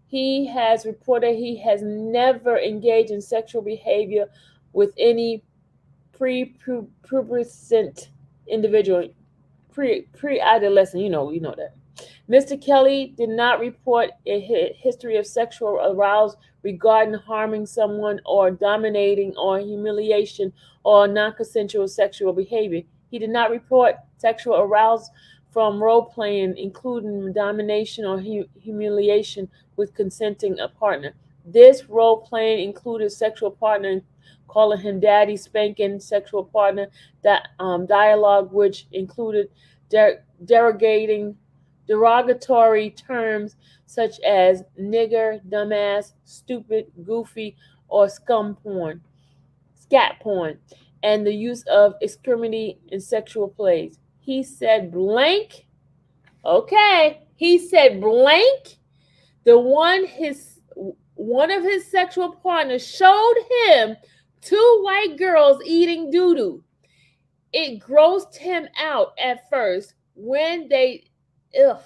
He has reported he has never engaged in sexual behavior with any prepubescent individual, pre-adolescent. You know that. Mr. Kelly did not report a history of sexual arousal regarding harming someone or dominating or humiliation or non-consensual sexual behavior. He did not report sexual arousal from role playing, including domination or humiliation with consenting a partner. This role playing included sexual partner calling him daddy, spanking sexual partner, that dialogue which included derogating derogatory terms such as nigger, dumbass, stupid, goofy, or scat porn, and the use of extremity in sexual plays. He said blank, okay, he said blank, the one of his sexual partners showed him two white girls eating doo-doo. It grossed him out at first when ugh.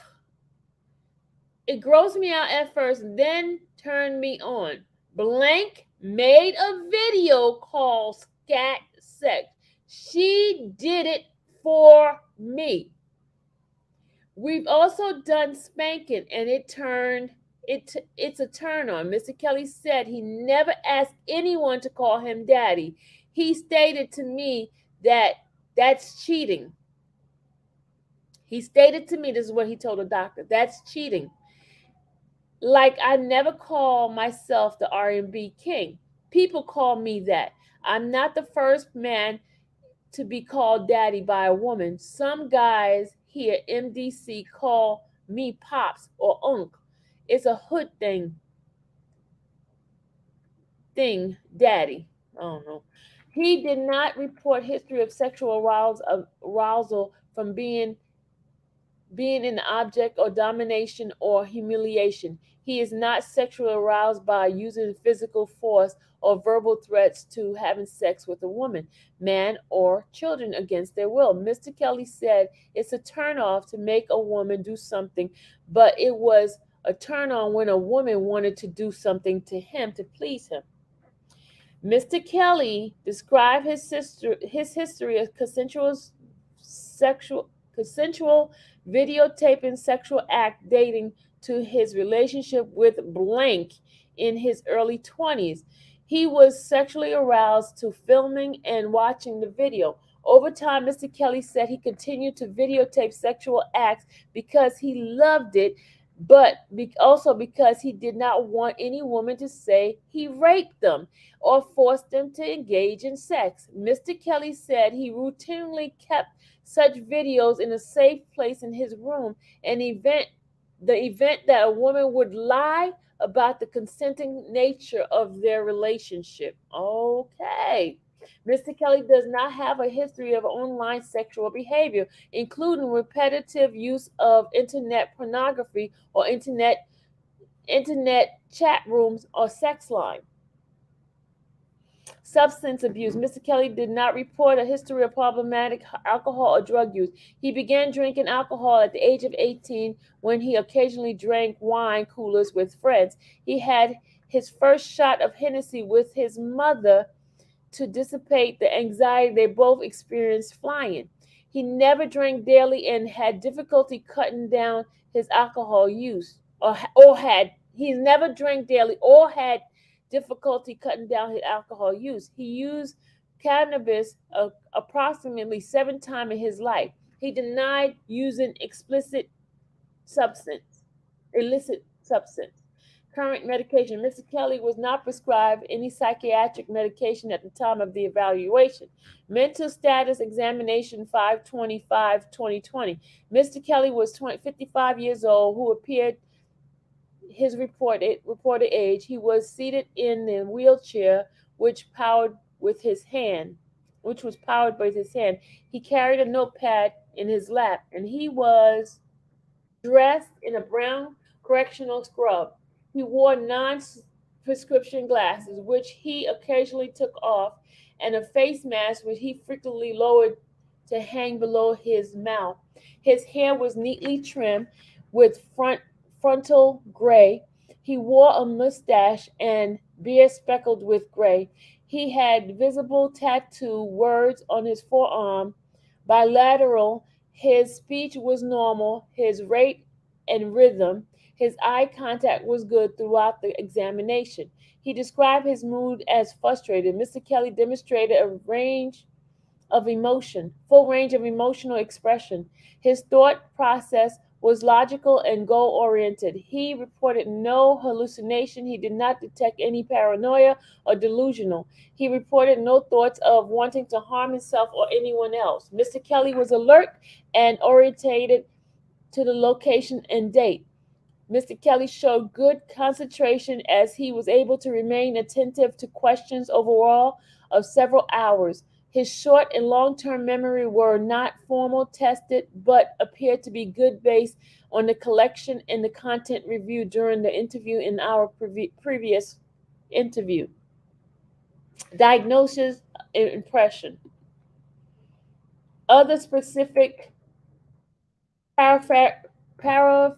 It grossed me out at first, then turned me on. Blank made a video called Scat Sex. She did it for me. We've also done spanking, and it's a turn on. Mr. Kelly said he never asked anyone to call him daddy. He stated to me that that's cheating. He stated to me, this is what he told the doctor, that's cheating. Like, I never call myself the R&B king. People call me that. I'm not the first man to be called daddy by a woman. Some guys here, MDC, call me pops or unk. It's a hood daddy. I don't know. He did not report history of sexual arousal from being an object or domination or humiliation. He is not sexually aroused by using physical force or verbal threats to having sex with a woman, man, or children against their will. Mr. Kelly said it's a turnoff to make a woman do something, but it was a turn on when a woman wanted to do something to him to please him. Mr. Kelly described his history of consensual videotaping sexual act dating to his relationship with blank in his early 20s. He was sexually aroused to filming and watching the video. Over time, Mr. Kelly said he continued to videotape sexual acts because he loved it, but also because he did not want any woman to say he raped them or forced them to engage in sex. Mr. Kelly said he routinely kept such videos in a safe place in his room, the event that a woman would lie about the consenting nature of their relationship. Okay. Mr. Kelly does not have a history of online sexual behavior, including repetitive use of internet pornography or internet chat rooms or sex line. Substance abuse. Mr. Kelly did not report a history of problematic alcohol or drug use. He began drinking alcohol at the age of 18 when he occasionally drank wine coolers with friends. He had his first shot of Hennessy with his mother to dissipate the anxiety they both experienced flying. He never drank daily and had difficulty cutting down his alcohol use, or had he's never drank daily or had difficulty cutting down his alcohol use. He used cannabis approximately 7 times in his life. He denied using illicit substance. Current medication. Mr. Kelly was not prescribed any psychiatric medication at the time of the evaluation. Mental status examination 5/25/2020. Mr. Kelly was 55 years old, who appeared his reported age. He was seated in a wheelchair, which was powered by his hand. He carried a notepad in his lap, and he was dressed in a brown correctional scrub. He wore non-prescription glasses, which he occasionally took off, and a face mask, which he frequently lowered to hang below his mouth. His hair was neatly trimmed with frontal gray. He wore a mustache and beard speckled with gray. He had visible tattoo words on his forearm, bilateral. His speech was normal, his rate and rhythm. His eye contact was good throughout the examination. He described his mood as frustrated. Mr. Kelly demonstrated full range of emotional expression. His thought process was logical and goal oriented. He reported no hallucination. He did not detect any paranoia or delusional. He reported no thoughts of wanting to harm himself or anyone else. Mr. Kelly was alert and orientated to the location and date. Mr. Kelly showed good concentration as he was able to remain attentive to questions overall of several hours. His short and long-term memory were not formal tested, but appeared to be good based on the collection and the content reviewed during the interview in our previous interview. Diagnosis and impression. Other specific paraphilic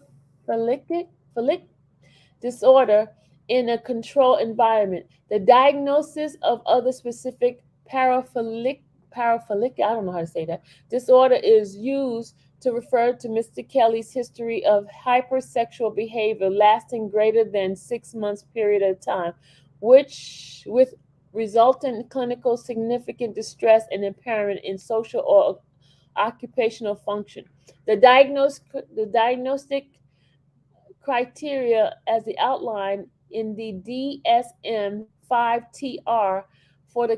disorder in a controlled environment. The diagnosis of other specific paraphilic I don't know how to say that, disorder is used to refer to Mr. Kelly's history of hypersexual behavior lasting greater than 6 months period of time, which with resultant clinical significant distress and impairment in social or occupational function. The diagnostic criteria as the outline in the DSM-5 for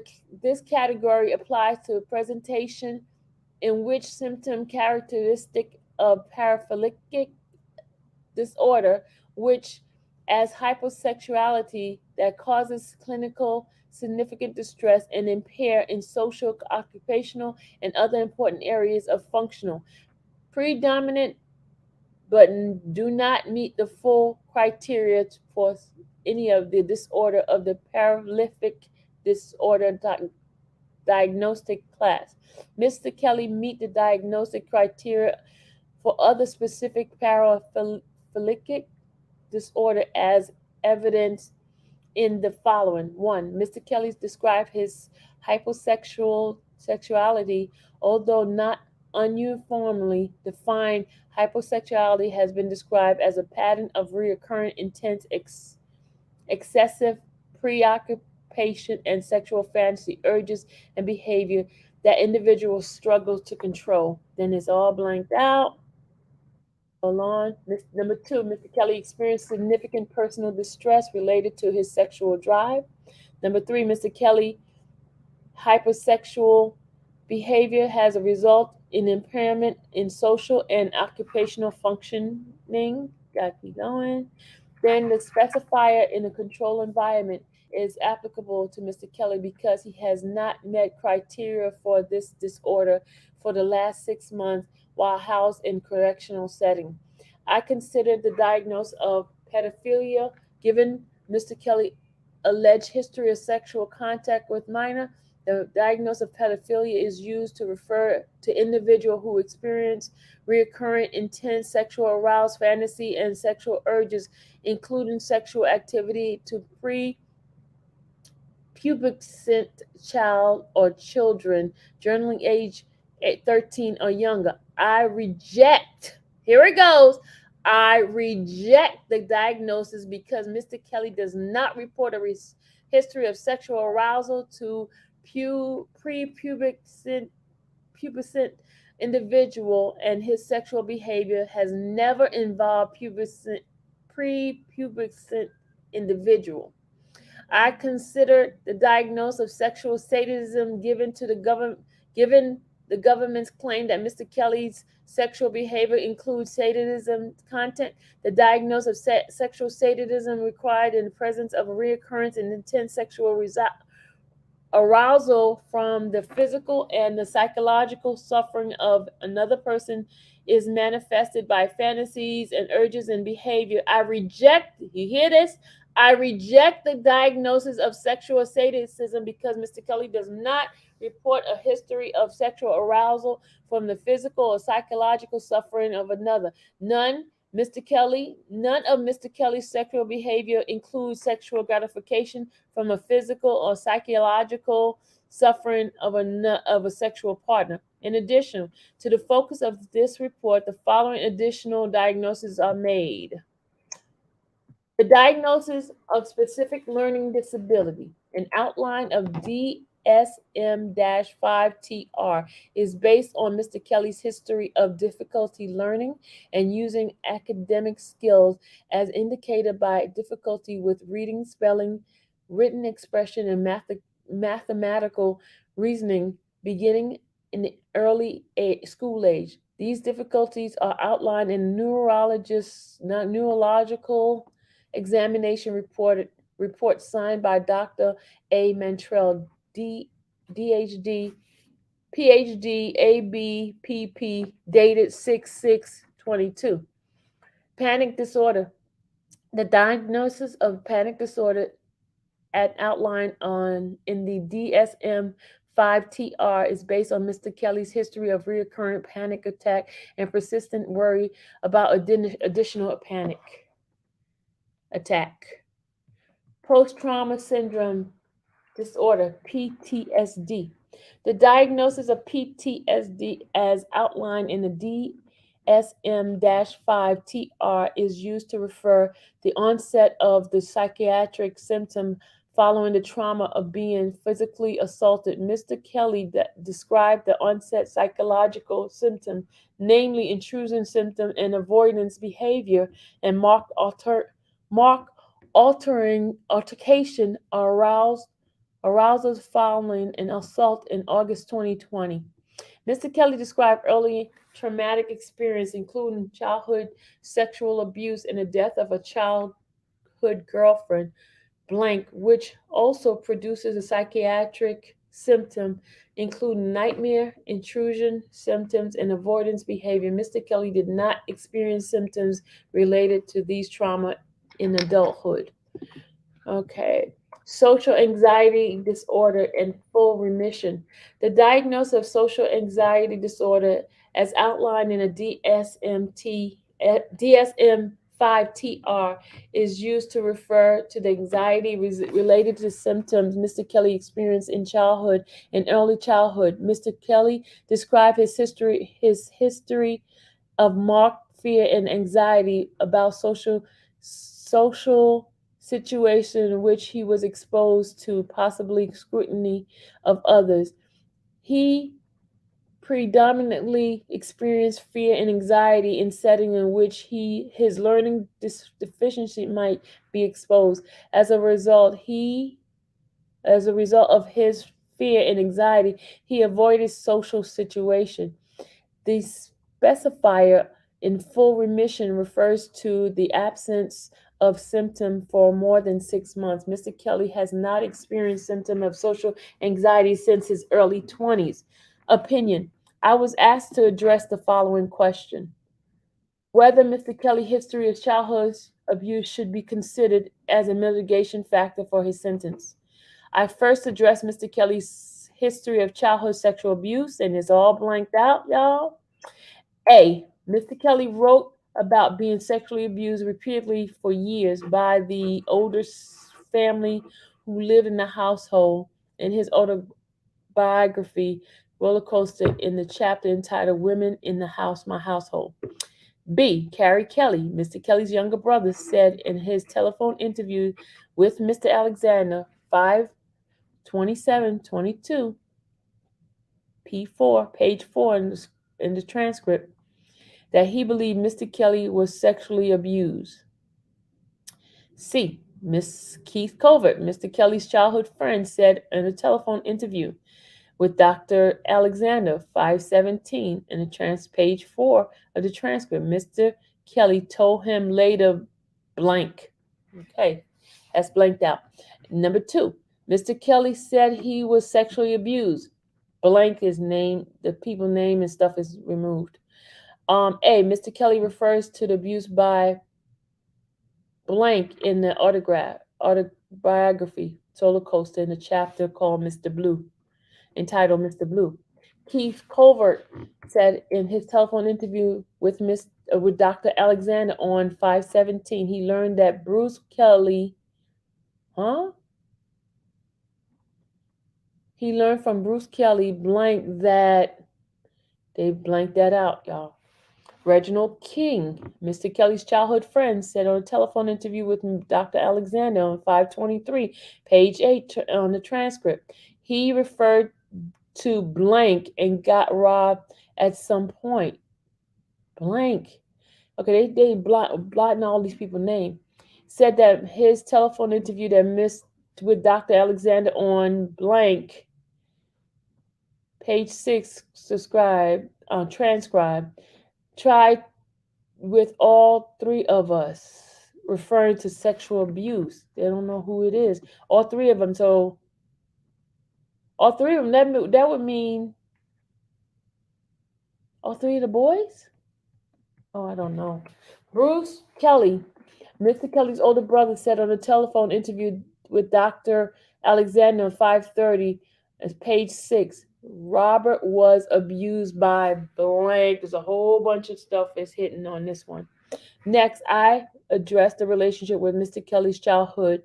this category applies to a presentation in which symptom characteristic of paraphilic disorder which as hyposexuality that causes clinical significant distress and impair in social, occupational, and other important areas of functional predominant but do not meet the full criteria for any of the disorder of the paralytic disorder diagnostic class. Mr. Kelly meet the diagnostic criteria for other specific paraphilic disorder as evidence in the following. One, Mr. Kelly described his hyposexual sexuality, although not uniformly defined. Hyposexuality has been described as a pattern of recurrent, intense, excessive preoccupation and sexual fantasy, urges, and behavior that individuals struggle to control. Then it's all blanked out. Hold on. Number two, Mr. Kelly experienced significant personal distress related to his sexual drive. Number three, Mr. Kelly hypersexual behavior has a result in impairment in social and occupational functioning. Gotta keep going. Then the specifier in a control environment is applicable to Mr. Kelly because he has not met criteria for this disorder for the last 6 months while housed in correctional setting. I consider the diagnosis of pedophilia, given Mr. Kelly alleged history of sexual contact with minor. The diagnosis of pedophilia is used to refer to individual who experience recurrent intense sexual arousal, fantasy, and sexual urges, including sexual activity to pre-pubescent child or children, journaling age 13 or younger. I reject, here it goes, I reject the diagnosis because Mr. Kelly does not report a history of sexual arousal to pre-pubescent individual, and his sexual behavior has never involved pre-pubescent individual. I consider the diagnosis of sexual sadism given the government's claim that Mr. Kelly's sexual behavior includes sadism content. The diagnosis of sexual sadism required in the presence of a reoccurrence and intense sexual arousal from the physical and the psychological suffering of another person is manifested by fantasies and urges and behavior. I reject, you hear this? I reject the diagnosis of sexual sadism because Mr. Kelly does not report a history of sexual arousal from the physical or psychological suffering of another. None of Mr. Kelly's sexual behavior includes sexual gratification from a physical or psychological suffering of a sexual partner. In addition to the focus of this report, the following additional diagnoses are made. The diagnosis of specific learning disability, an outline of DSM-5TR, is based on Mr. Kelly's history of difficulty learning and using academic skills as indicated by difficulty with reading, spelling, written expression, and mathematical reasoning beginning in the early school age. These difficulties are outlined in neurological examination report signed by Dr. A. Mantrell, DHD, PhD, ABPP, dated 6/6/22. Panic disorder. The diagnosis of panic disorder outlined in the DSM-5TR is based on Mr. Kelly's history of recurrent panic attack and persistent worry about additional panic attack. Post-trauma syndrome disorder, PTSD. The diagnosis of PTSD as outlined in the DSM-5TR is used to refer the onset of the psychiatric symptom following the trauma of being physically assaulted. Mr. Kelly described the onset psychological symptom, namely intrusion symptom and avoidance behavior, and marked altering altercation or arousals following an assault in August 2020. Mr. Kelly described early traumatic experience, including childhood sexual abuse and the death of a childhood girlfriend, blank, which also produces a psychiatric symptom, including nightmare, intrusion symptoms, and avoidance behavior. Mr. Kelly did not experience symptoms related to these trauma in adulthood. Okay. Social anxiety disorder in full remission. The diagnosis of social anxiety disorder, as outlined in a DSM 5-TR, is used to refer to the anxiety related to symptoms Mr. Kelly experienced in childhood and early childhood. Mr. Kelly described his history of marked fear and anxiety about social situation in which he was exposed to possibly scrutiny of others. He predominantly experienced fear and anxiety in setting in which his learning deficiency might be exposed. As a result of his fear and anxiety, he avoided social situation. The specifier in full remission refers to the absence of symptom for more than 6 months. Mr. Kelly has not experienced symptom of social anxiety since his early 20s. Opinion. I was asked to address the following question: whether Mr. Kelly's history of childhood abuse should be considered as a mitigation factor for his sentence. I first addressed Mr. Kelly's history of childhood sexual abuse, and it's all blanked out, y'all. A. Mr. Kelly wrote about being sexually abused repeatedly for years by the older family who lived in the household. In his autobiography, Roller Coaster, in the chapter entitled Women in the House, My Household. B. Carrie Kelly, Mr. Kelly's younger brother, said in his telephone interview with Mr. Alexander, 5/27/22, P4, page 4 in the transcript, that he believed Mr. Kelly was sexually abused. C. Miss Keith Covert, Mr. Kelly's childhood friend, said in a telephone interview with Dr. Alexander, 517, in the page 4 of the transcript, Mr. Kelly told him later, blank. Okay, that's blanked out. Number 2, Mr. Kelly said he was sexually abused. Blank is name, the people name and stuff is removed. A. Mr. Kelly refers to the abuse by blank in the autobiography, Roller Coaster, in the chapter called Mr. Blue, entitled Mr. Blue. Keith Covert said in his telephone interview with Dr. Alexander on 5/17, he learned that Bruce Kelly, he learned from Bruce Kelly, blank, that they blanked that out, y'all. Reginald King, Mr. Kelly's childhood friend, said on a telephone interview with Dr. Alexander on 5/23, page 8 on the transcript, he referred to blank and got robbed at some point. Blank. Okay, they blotting all these people's names. Said that his telephone interview that missed with Dr. Alexander on blank, page 6, transcribe, tried with all three of us, referring to sexual abuse. They don't know who it is. All three of them. So all three of them, that would mean all three of the boys? Oh, I don't know. Bruce Kelly, Mr. Kelly's older brother, said on a telephone interview with Dr. Alexander on 5:30, as page 6, Robert was abused by blank. There's a whole bunch of stuff that's hitting on this one. Next, I addressed the relationship with Mr. Kelly's childhood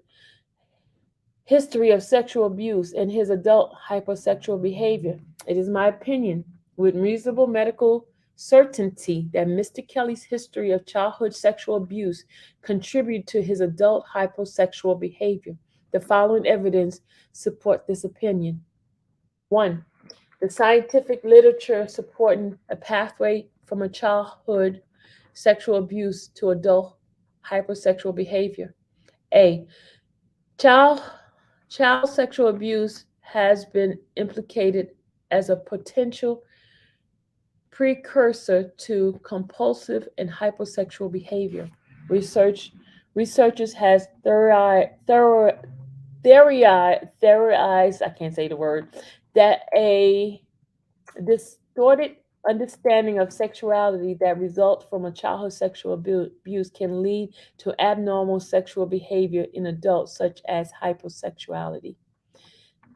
history of sexual abuse and his adult hypersexual behavior. It is my opinion, with reasonable medical certainty, that Mr. Kelly's history of childhood sexual abuse contributed to his adult hypersexual behavior. The following evidence support this opinion. 1. The scientific literature supporting a pathway from a childhood sexual abuse to adult hypersexual behavior. A. Child sexual abuse has been implicated as a potential precursor to compulsive and hyposexual behavior. Research Researchers has theorized, I can't say the word, that a distorted understanding of sexuality that results from a childhood sexual abuse can lead to abnormal sexual behavior in adults, such as hyposexuality.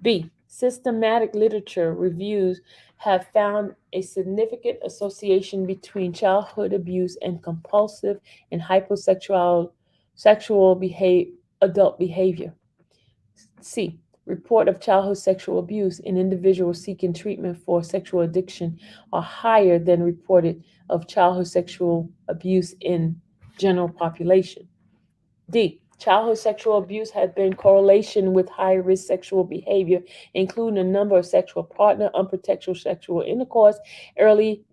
B. Systematic literature reviews have found a significant association between childhood abuse and compulsive and hyposexual adult behavior. C. Report of childhood sexual abuse in individuals seeking treatment for sexual addiction are higher than reported of childhood sexual abuse in general population. D. Childhood sexual abuse has been correlation with high risk sexual behavior, including a number of sexual partner, unprotected sexual intercourse, early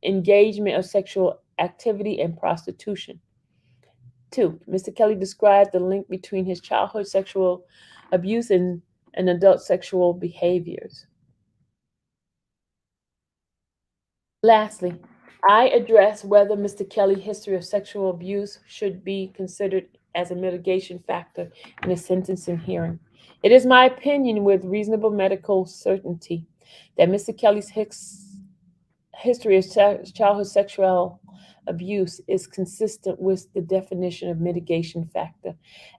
engagement of sexual activity, and prostitution. 2. Mr. Kelly described the link between his childhood sexual abuse and adult sexual behaviors. Lastly, I address whether Mr. Kelly's history of sexual abuse should be considered as a mitigation factor in a sentencing hearing. It is my opinion, with reasonable medical certainty, that Mr. Kelly's history of childhood sexual abuse is consistent with the definition of mitigation factor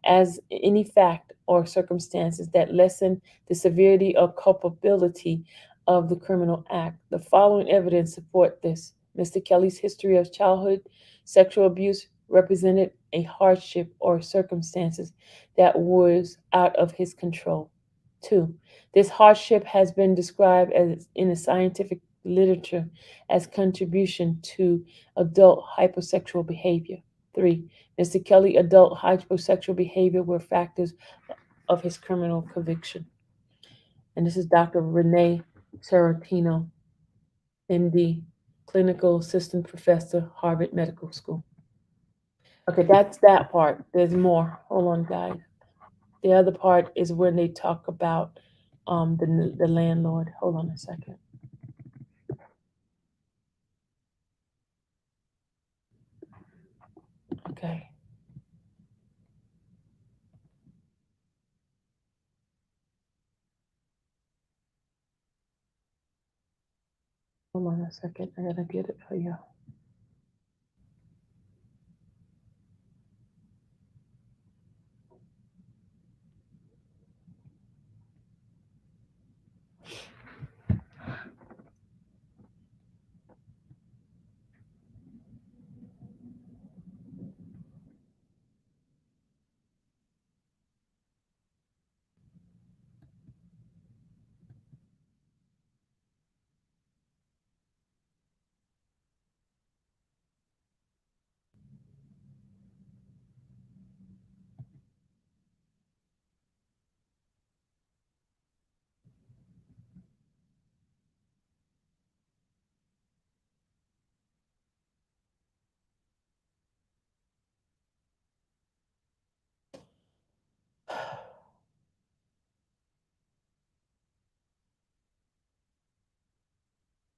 as any fact or circumstances that lessen the severity or culpability of the criminal act. The following evidence support this. Mr. Kelly's history of childhood sexual abuse represented a hardship or circumstances that was out of his control. 2. This hardship has been described as in the scientific literature as contribution to adult hyposexual behavior. 3. Mr. Kelly adult hyposexual behavior were factors of his criminal conviction. And this is Dr. Renee Sorrentino, MD, clinical assistant professor, Harvard Medical School. Okay, that's that part. There's more. Hold on, guys. The other part is when they talk about the landlord. Hold on a second. Okay. Hold on a second. I gotta get it for you.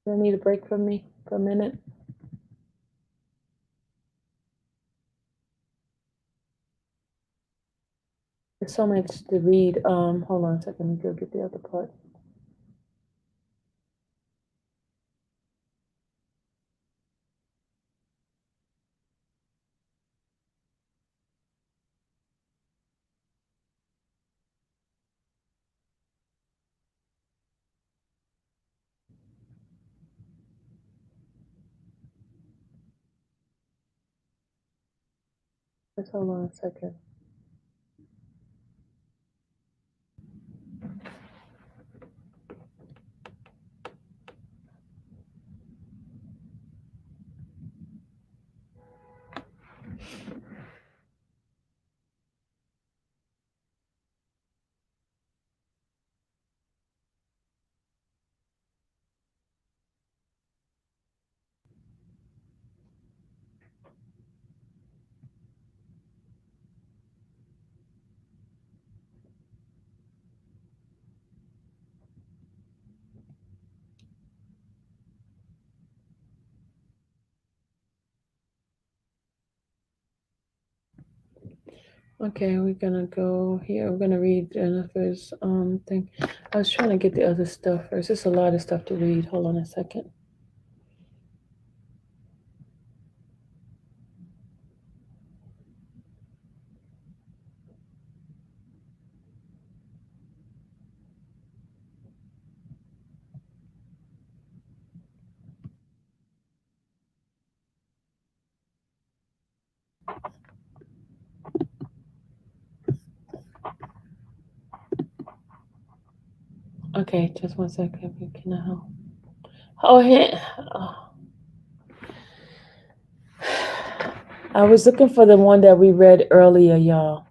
You need a break from me for a minute? There's so much to read. Hold on a second. Let me go get the other part. Just hold on a second. Okay, we're gonna go here. We're gonna read Jennifer's thing. I was trying to get the other stuff first. There's a lot of stuff to read. Hold on a second. Okay, just one second. Can I help? Oh, I was looking for the one that we read earlier, y'all.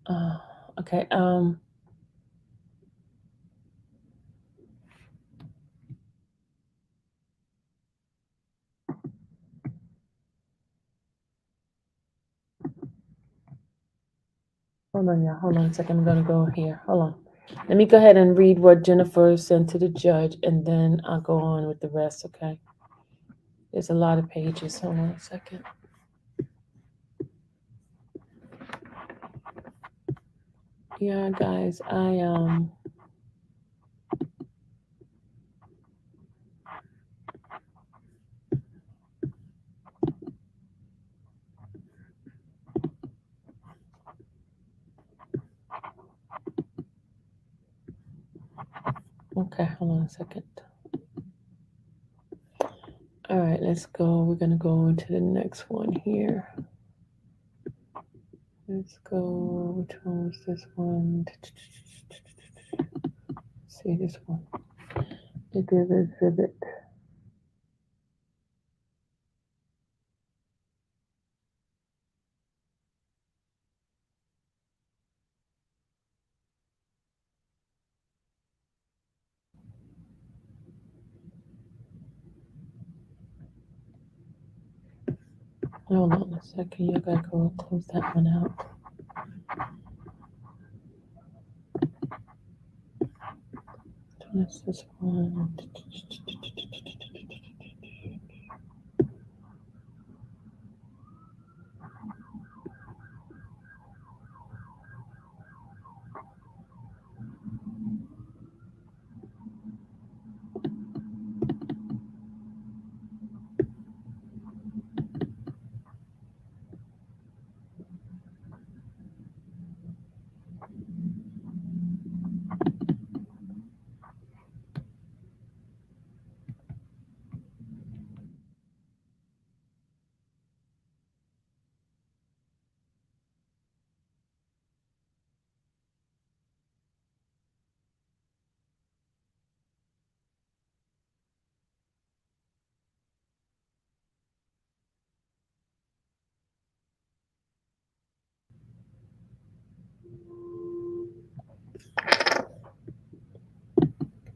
Uh, okay. Hold on, y'all. Hold on a second. I'm gonna go here. Hold on. Let me go ahead and read what Jennifer sent to the judge, and then I'll go on with the rest. Okay. There's a lot of pages. Hold on a second. Yeah, guys. Okay. Hold on a second. All right. Let's go. We're gonna go into the next one here. Let's go. Which one was this one? See this one. It is exhibit. Hold on a second. You gotta go close that one out. What's this one?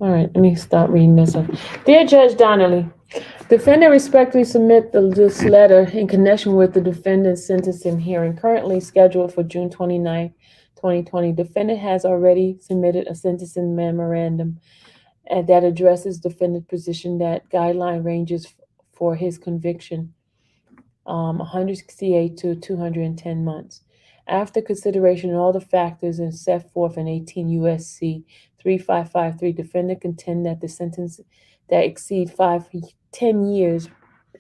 All right, let me start reading this one. Dear Judge Donnelly, defendant respectfully submit this letter in connection with the defendant's sentencing hearing currently scheduled for June 29, 2020. Defendant has already submitted a sentencing memorandum that addresses defendant's position that guideline ranges for his conviction 168 to 210 months. After consideration of all the factors and set forth in 18 U.S.C. 3553, defendant contend that the sentence that exceed 10 years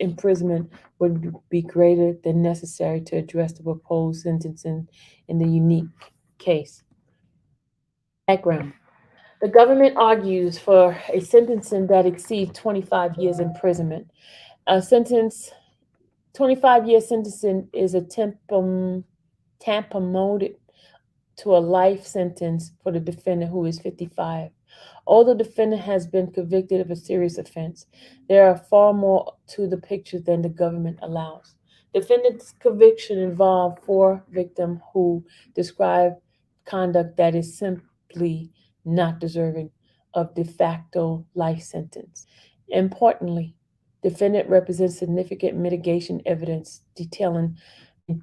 imprisonment would be greater than necessary to address the proposed sentencing in the unique case. Background. The government argues for a sentencing that exceeds 25 years imprisonment. A sentence 25-year sentencing is a tantamount to a life sentence for the defendant who is 55. Although the defendant has been convicted of a serious offense, there are far more to the picture than the government allows. Defendant's conviction involved four victims who describe conduct that is simply not deserving of de facto life sentence. Importantly, defendant represents significant mitigation evidence detailing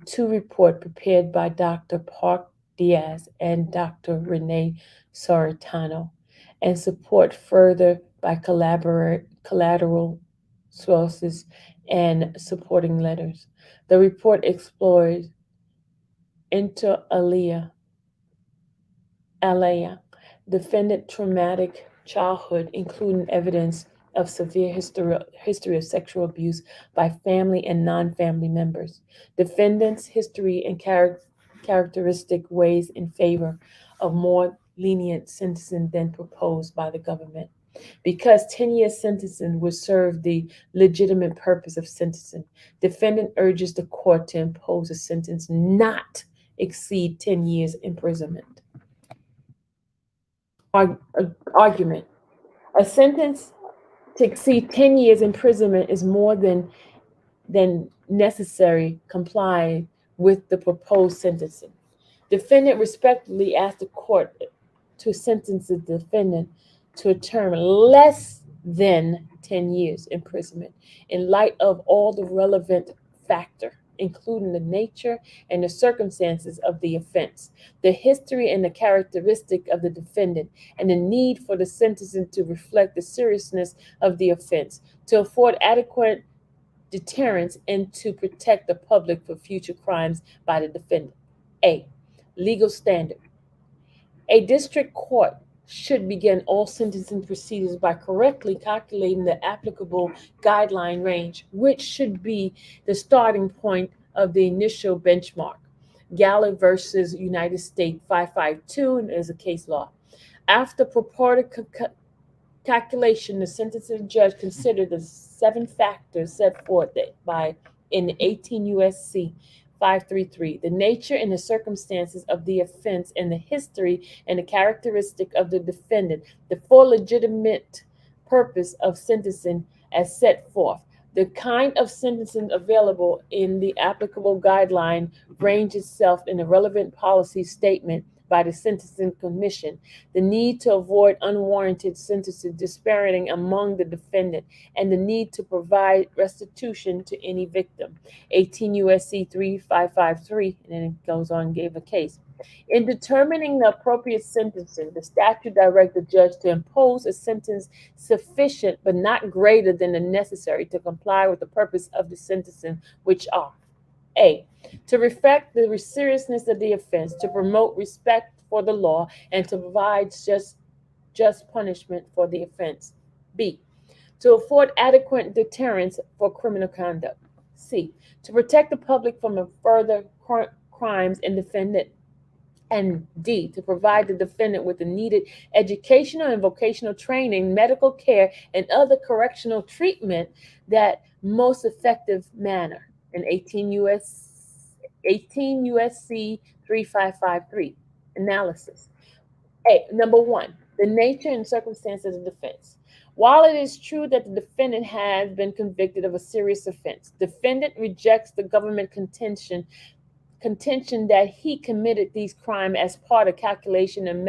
two reports prepared by Dr. Park Diaz and Dr. Renee Sorrentino and support further by collateral sources, and supporting letters. The report explores inter alia, defendant traumatic childhood, including evidence of severe history of sexual abuse by family and non-family members. Defendant's history and characteristic weighs in favor of more lenient sentencing than proposed by the government. Because 10-year sentencing would serve the legitimate purpose of sentencing, defendant urges the court to impose a sentence not exceed 10 years imprisonment. Argument. A sentence to exceed 10 years imprisonment is more than necessary comply with the proposed sentencing. Defendant respectfully asks the court to sentence the defendant to a term less than 10 years imprisonment in light of all the relevant factor, including the nature and the circumstances of the offense, the history and the characteristic of the defendant, and the need for the sentencing to reflect the seriousness of the offense, to afford adequate deterrence, and to protect the public for future crimes by the defendant. A. Legal standard. A district court should begin all sentencing proceedings by correctly calculating the applicable guideline range, which should be the starting point of the initial benchmark. Gallup versus United States 552 is a case law. After purported calculation, the sentencing judge considered the 7 factors set forth by in 18 USC 533, the nature and the circumstances of the offense and the history and the characteristic of the defendant, the full legitimate purpose of sentencing as set forth, the kind of sentencing available in the applicable guideline range itself in the relevant policy statement by the Sentencing Commission, the need to avoid unwarranted sentences disparaging among the defendant, and the need to provide restitution to any victim. 18 USC 3553, and then it goes on and gave a case. In determining the appropriate sentencing, the statute directs the judge to impose a sentence sufficient but not greater than the necessary to comply with the purpose of the sentencing, which are A. To reflect the seriousness of the offense, to promote respect for the law, and to provide just punishment for the offense. B. To afford adequate deterrence for criminal conduct. C. To protect the public from further crimes and defendant. And D, to provide the defendant with the needed educational and vocational training, medical care, and other correctional treatment that most effective manner. In 18 USC 3553 analysis. Number 1, the nature and circumstances of defense. While it is true that the defendant has been convicted of a serious offense, defendant rejects the government contention that he committed these crimes as part of calculation and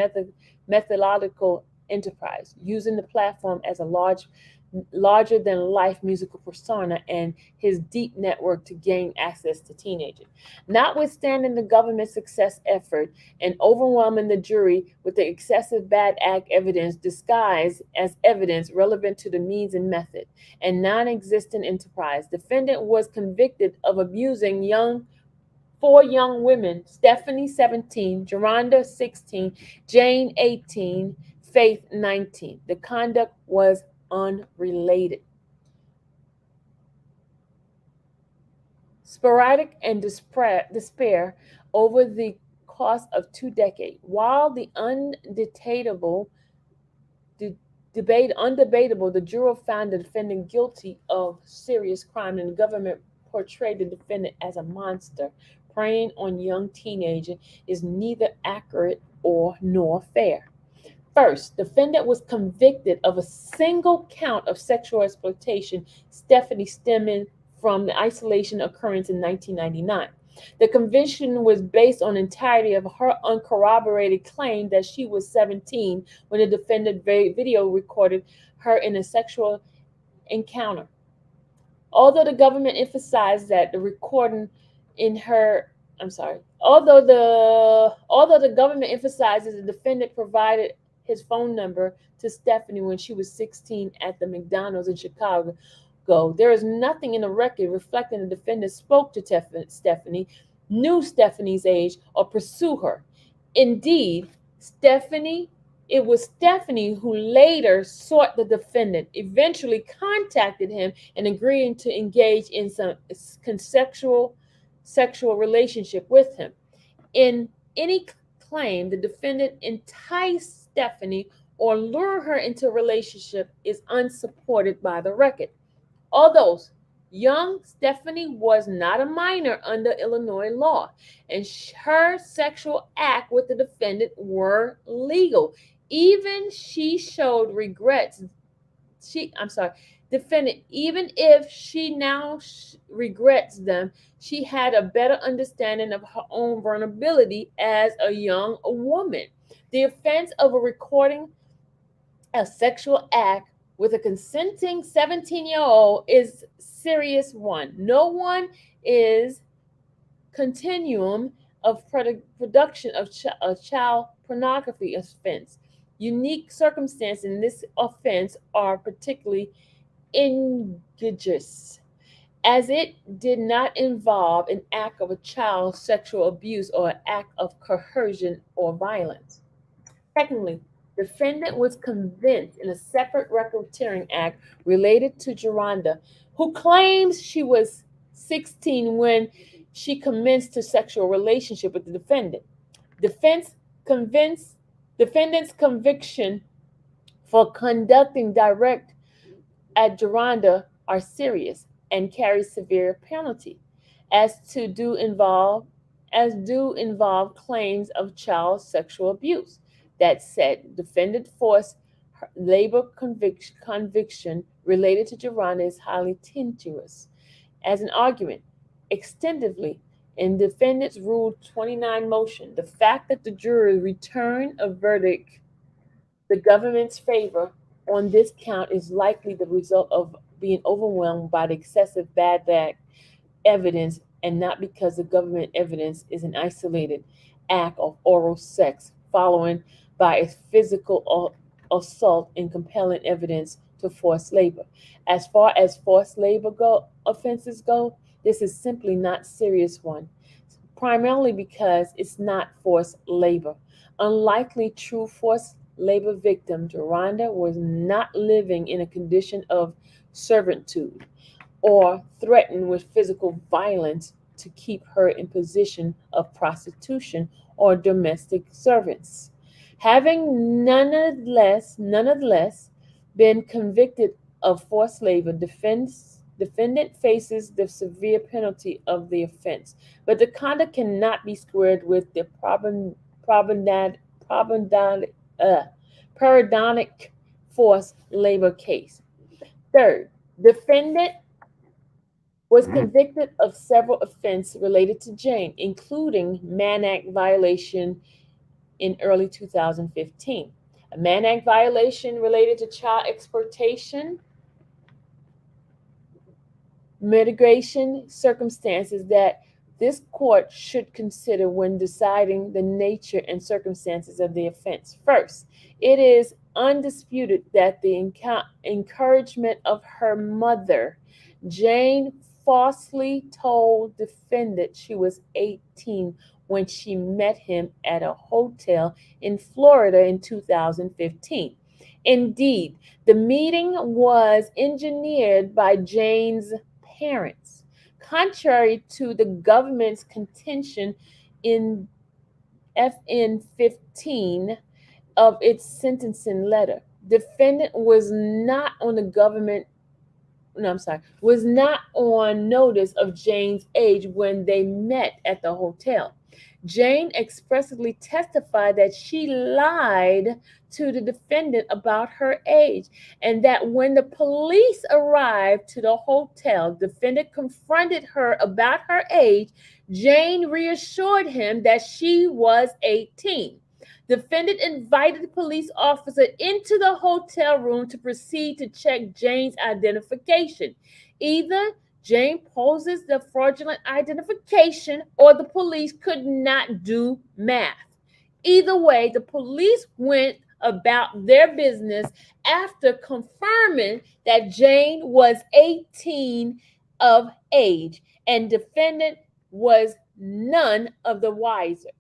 methodological enterprise, using the platform as a larger than life musical persona and his deep network to gain access to teenagers. Notwithstanding the government's success effort in overwhelming the jury with the excessive bad act evidence disguised as evidence relevant to the means and method and non-existent enterprise, defendant was convicted of abusing 4 young women: Stephanie 17, Geronda 16, Jane 18, Faith 19. The conduct was unrelated. Sporadic and despair over the course of 2 decades. While the undebatable, the juror found the defendant guilty of serious crime, and the government portrayed the defendant as a monster preying on young teenagers, is neither accurate nor fair. First, defendant was convicted of a single count of sexual exploitation, Stephanie, stemming from the isolation occurrence in 1999. The conviction was based on entirety of her uncorroborated claim that she was 17 when the defendant video recorded her in a sexual encounter. Although the government emphasized that the recording in her although the government emphasizes the defendant provided his phone number to Stephanie when she was 16 at the McDonald's in Chicago, go, there is nothing in the record reflecting the defendant spoke to Stephanie, knew Stephanie's age, or pursue her. Indeed, it was Stephanie who later sought the defendant, eventually contacted him, and agreed to engage in some consensual sexual relationship with him. In any claim the defendant enticed Stephanie or lure her into a relationship is unsupported by the record. Although young Stephanie was not a minor under Illinois law, and her sexual act with the defendant were legal. Even she showed regrets. Defendant, even if she now regrets them, she had a better understanding of her own vulnerability as a young woman. The offense of a recording a sexual act with a consenting 17-year-old is serious one. No one is continuum of production of child pornography offense. Unique circumstances in this offense are particularly egregious, as it did not involve an act of a child's sexual abuse or an act of coercion or violence. Secondly, defendant was convinced in a separate racketeering act related to Geronda, who claims she was 16 when she commenced a sexual relationship with the defendant. Defendant's conviction for conducting direct at Geronda are serious and carry severe penalty, do involve claims of child sexual abuse. That said, defendant forced labor conviction related to Geronda is highly tenuous. As an argument, extensively in defendant's Rule 29 motion, the fact that the jury returned a verdict the government's favor on this count is likely the result of being overwhelmed by the excessive bad evidence and not because the government evidence is an isolated act of oral sex following by a physical assault and compelling evidence to forced labor. As far as forced labor offenses go, this is simply not serious one, primarily because it's not forced labor. Unlikely true forced labor victim, Geronda was not living in a condition of servitude or threatened with physical violence to keep her in position of prostitution or domestic servants. Having nonetheless been convicted of forced labor, defendant faces the severe penalty of the offense, but the conduct cannot be squared with the paradigmatic forced labor case. Third, defendant was convicted of several offenses related to Jane, including Mann Act violation in early 2015. A Mann Act violation related to child exploitation, mitigation circumstances that this court should consider when deciding the nature and circumstances of the offense. First, it is undisputed that the encouragement of her mother, Jane, falsely told defendant she was 18 when she met him at a hotel in Florida in 2015. Indeed, the meeting was engineered by Jane's parents, contrary to the government's contention in FN 15 of its sentencing letter. Defendant was not on notice of Jane's age when they met at the hotel. Jane expressly testified that she lied to the defendant about her age, and that when the police arrived to the hotel, defendant confronted her about her age. Jane reassured him that she was 18. Defendant invited the police officer into the hotel room to proceed to check Jane's identification. Either Jane poses the fraudulent identification or the police could not do math. Either way, the police went about their business after confirming that Jane was 18 of age and defendant was none of the wiser.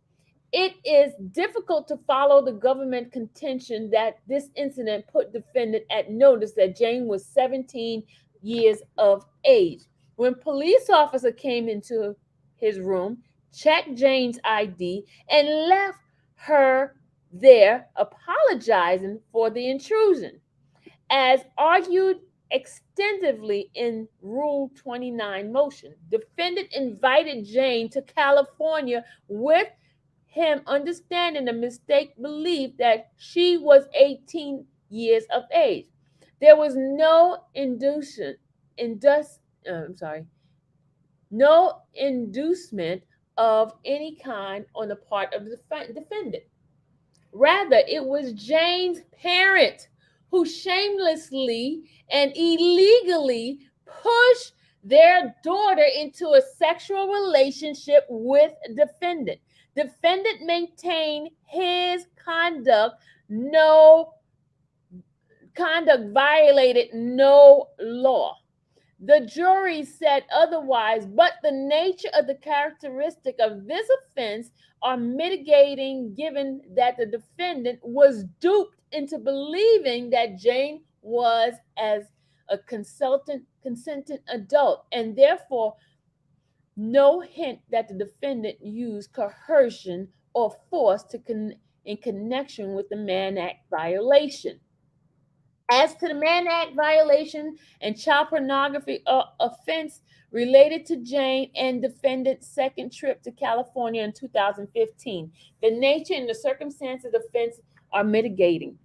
It is difficult to follow the government contention that this incident put defendant at notice that Jane was 17 years of age. When police officer came into his room, checked Jane's ID, and left her there apologizing for the intrusion. As argued extensively in Rule 29 motion, defendant invited Jane to California with him understanding the mistake belief that she was 18 years of age. There was no no inducement of any kind on the part of the defendant. Rather, it was Jane's parent who shamelessly and illegally pushed their daughter into a sexual relationship with defendant. Defendant maintained his conduct violated no law. The jury said otherwise, but the nature of the characteristic of this offense are mitigating given that the defendant was duped into believing that Jane was as a consentant adult, and therefore no hint that the defendant used coercion or force in connection with the Mann Act violation. As to the Mann Act violation and child pornography offense related to Jane and defendant's second trip to California in 2015, the nature and the circumstances of the offense are mitigating.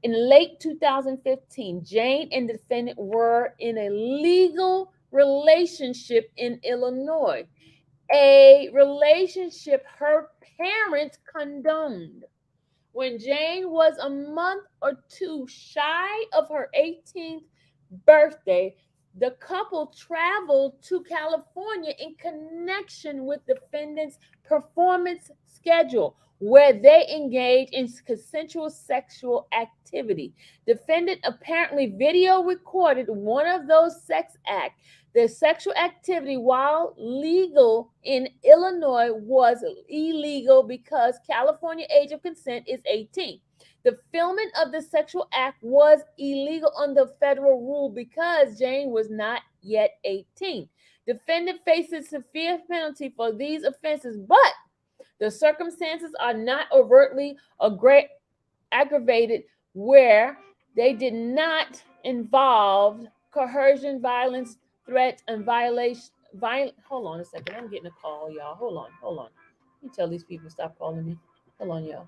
In late 2015, Jane and defendant were in a legal relationship in Illinois, a relationship her parents condoned. When Jane was a month or two shy of her 18th birthday, the couple traveled to California in connection with defendant's performance schedule, where they engaged in consensual sexual activity. Defendant apparently video recorded one of those sex acts. The sexual activity, while legal in Illinois, was illegal because California age of consent is 18. The filming of the sexual act was illegal under federal rule because Jane was not yet 18. Defendant faces severe penalty for these offenses, but the circumstances are not overtly aggravated where they did not involve coercion, violence, threat, and violation. Hold on a second. I'm getting a call, y'all. Hold on. Let me tell these people stop calling me. Hold on, y'all.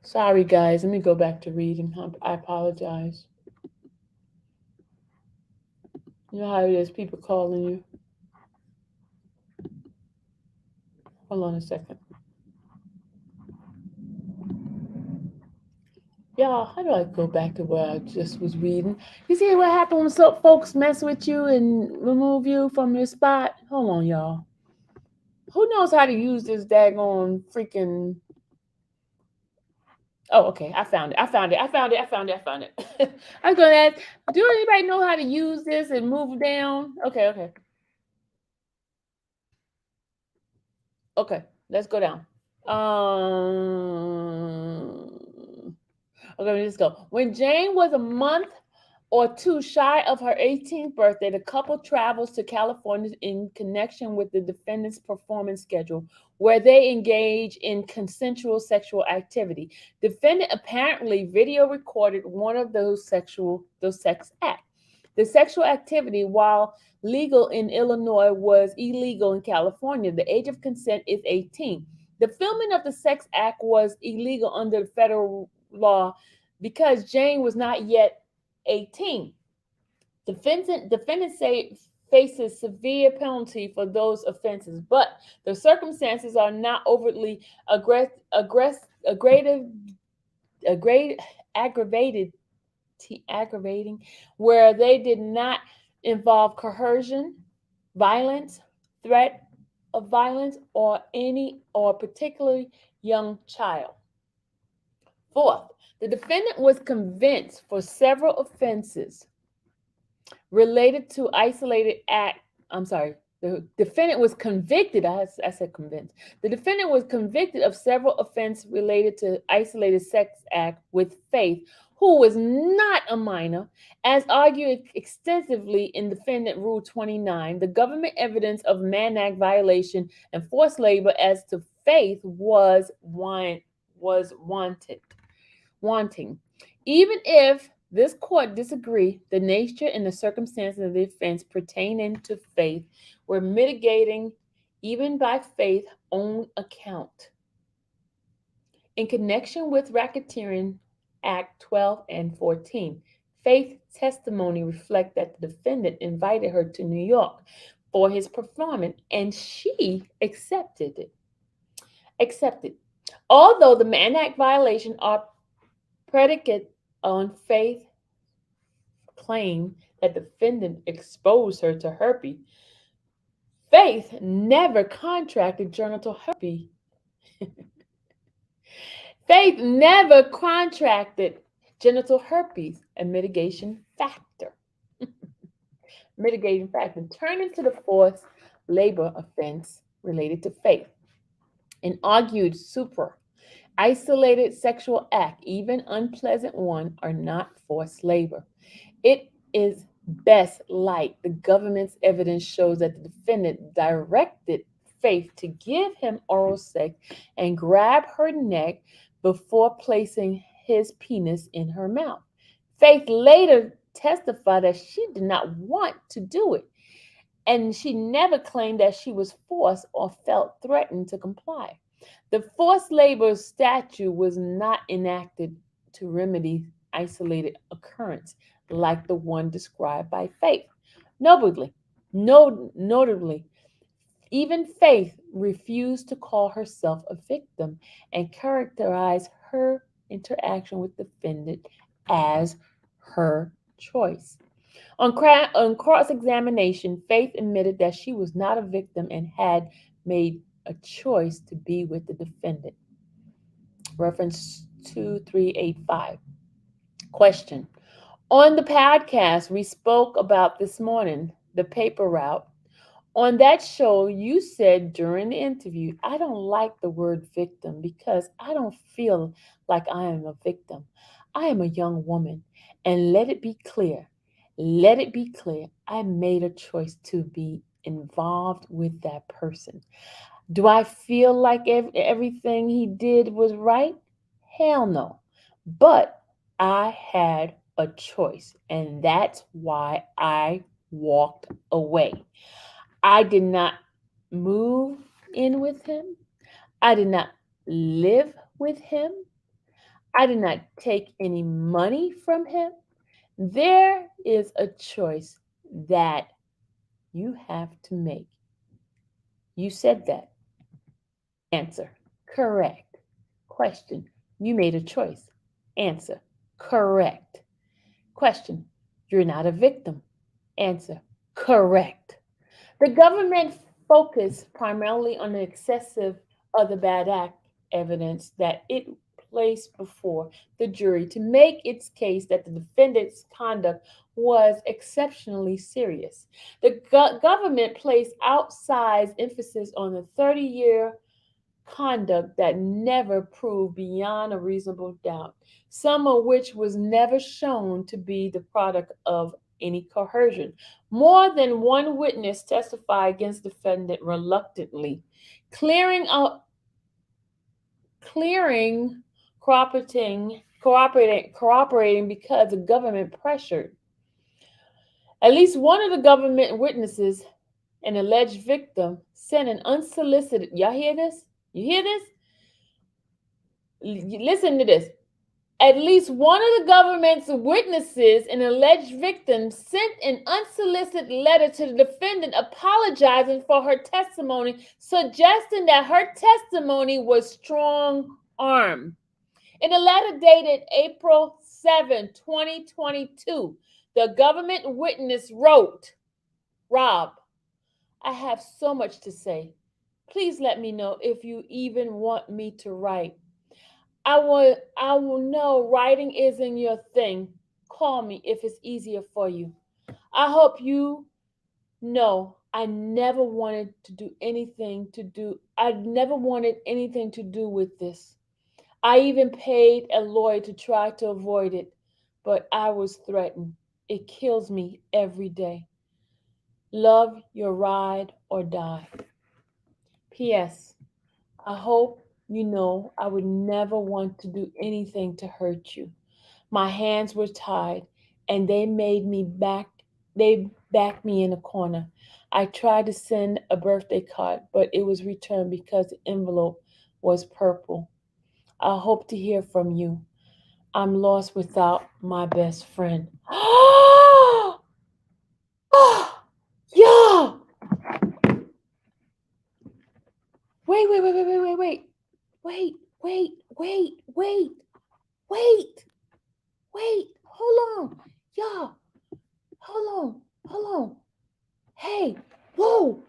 Sorry, guys. Let me go back to reading. I apologize. You know how it is, people calling you. Hold on a second. Y'all, how do I go back to where I just was reading? You see what happened when some folks mess with you and remove you from your spot? Hold on, y'all. Who knows how to use this daggone freaking... Oh, okay. I found it. I found it. I found it. I found it. I found it. I was gonna ask, do anybody know how to use this and move down? Okay, okay. Okay, let's go down. Okay, let's go. When Jane was a month or two shy of her 18th birthday, the couple travels to California in connection with the defendant's performance schedule, where they engage in consensual sexual activity. Defendant apparently video recorded one of those sex acts. The sexual activity, while legal in Illinois, was illegal in California. The age of consent is 18. The filming of the sex act was illegal under federal law because Jane was not yet 18. Defendant faces severe penalty for those offenses, but the circumstances are not overtly aggressive, aggravated, aggravating, where they did not involve coercion, violence, threat of violence, or particularly young child. Fourth, the defendant was convinced for several offenses related to isolated act. I'm sorry. The defendant was convicted. I said convinced. The defendant was convicted of several offenses related to isolated sex act with Faith, who was not a minor, as argued extensively in Defendant Rule 29. The government evidence of Mann Act violation and forced labor as to Faith was wanting. Even if this court disagreed, the nature and the circumstances of the offense pertaining to Faith were mitigating even by Faith's own account. In connection with Racketeering Act 12 and 14, Faith's testimony reflects that the defendant invited her to New York for his performance, and she accepted. Although the Mann Act violations are predicate on Faith claim that the defendant exposed her to herpes, Faith never contracted genital herpes. Faith never contracted genital herpes, a mitigating factor. Turning to the fourth labor offense related to Faith. An argued super isolated sexual act, even unpleasant one, are not forced labor. It is best light. The government's evidence shows that the defendant directed Faith to give him oral sex and grab her neck before placing his penis in her mouth. Faith later testified that she did not want to do it, and she never claimed that she was forced or felt threatened to comply. The forced labor statute was not enacted to remedy isolated occurrence like the one described by Faith. Notably, even Faith refused to call herself a victim and characterized her interaction with the defendant as her choice. On cross examination, Faith admitted that she was not a victim and had made a choice to be with the defendant. Reference 2385. Question. On the podcast we spoke about this morning, the paper route. On that show, you said during the interview, I don't like the word victim because I don't feel like I am a victim. I am a young woman. And let it be clear, I made a choice to be involved with that person. Do I feel like everything he did was right? Hell no. But I had a choice, and that's why I walked away. I did not move in with him. I did not live with him. I did not take any money from him. There is a choice that you have to make. You said that. Answer. Correct. Question. You made a choice. Answer. Correct. Question. You're not a victim. Answer. Correct. The government focused primarily on the excessive other bad act evidence that it placed before the jury to make its case that the defendant's conduct was exceptionally serious. The government placed outsized emphasis on the 30-year conduct that never proved beyond a reasonable doubt, some of which was never shown to be the product of any coercion. More than one witness testified against the defendant reluctantly, clearing out, clearing, cooperating because the government pressured. At least one of the government witnesses, an alleged victim, sent an unsolicited. Y'all hear this? You hear this? Listen to this. At least one of the government's witnesses, an alleged victim, sent an unsolicited letter to the defendant apologizing for her testimony, suggesting that her testimony was strong arm. In a letter dated April 7, 2022, the government witness wrote, Rob, I have so much to say. Please let me know if you even want me to write. I will know writing isn't your thing. Call me if it's easier for you. I hope you know I never wanted anything to do with this. I even paid a lawyer to try to avoid it, but I was threatened. It kills me every day. Love, your ride or die. P.S. I hope you know I would never want to do anything to hurt you. My hands were tied and they backed me in a corner. I tried to send a birthday card, but it was returned because the envelope was purple. I hope to hear from you. I'm lost without my best friend. Yeah. Wait. Wait, wait, wait, wait, wait, wait. Hold on. Y'all, hold on. Hey, whoa.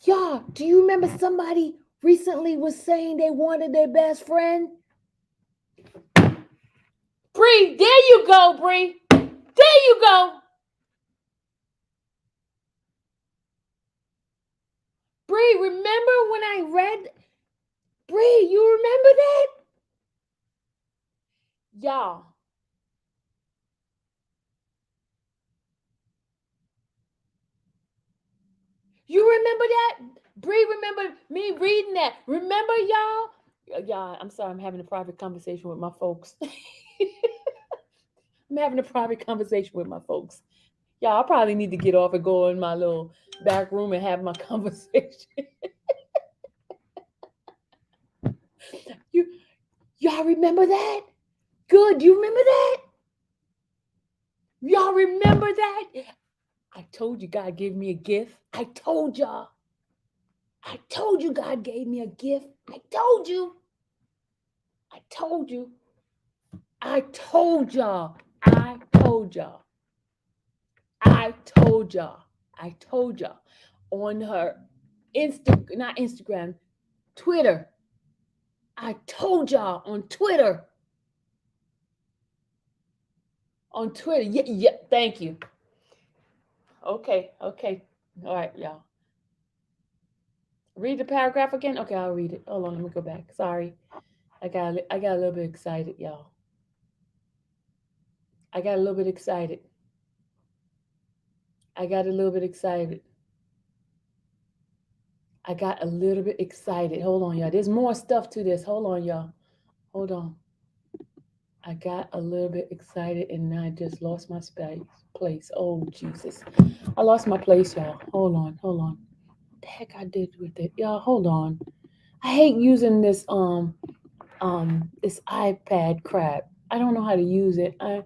Y'all, do you remember somebody recently was saying they wanted their best friend? Bree, there you go, Bree. There you go. Bree, remember when I read? Bree, you remember that? Y'all. You remember that? Bree, remember me reading that? Remember, y'all? Y'all, I'm sorry, I'm having a private conversation with my folks. I'm having a private conversation with my folks. Y'all, I probably need to get off and go in my little back room and have my conversation. you, y'all remember that? Good. You remember that? Y'all remember that? I told you God gave me a gift. I told y'all. I told you God gave me a gift. I told you. I told you. I told y'all. I told y'all. I told y'all. I told y'all. On her not Instagram, Twitter. I told y'all on Twitter. On Twitter. Yeah, thank you. Okay. All right, y'all. Read the paragraph again? Okay, I'll read it. Hold on, let me go back. Sorry. I got a little bit excited, y'all. I got a little bit excited. I got a little bit excited. Hold on, y'all. There's more stuff to this. Hold on, y'all. Hold on. I got a little bit excited and I just lost my place. Oh, Jesus. I lost my place, y'all. Hold on. What the heck I did with it? Y'all, hold on. I hate using this this iPad crap. I don't know how to use it. Oh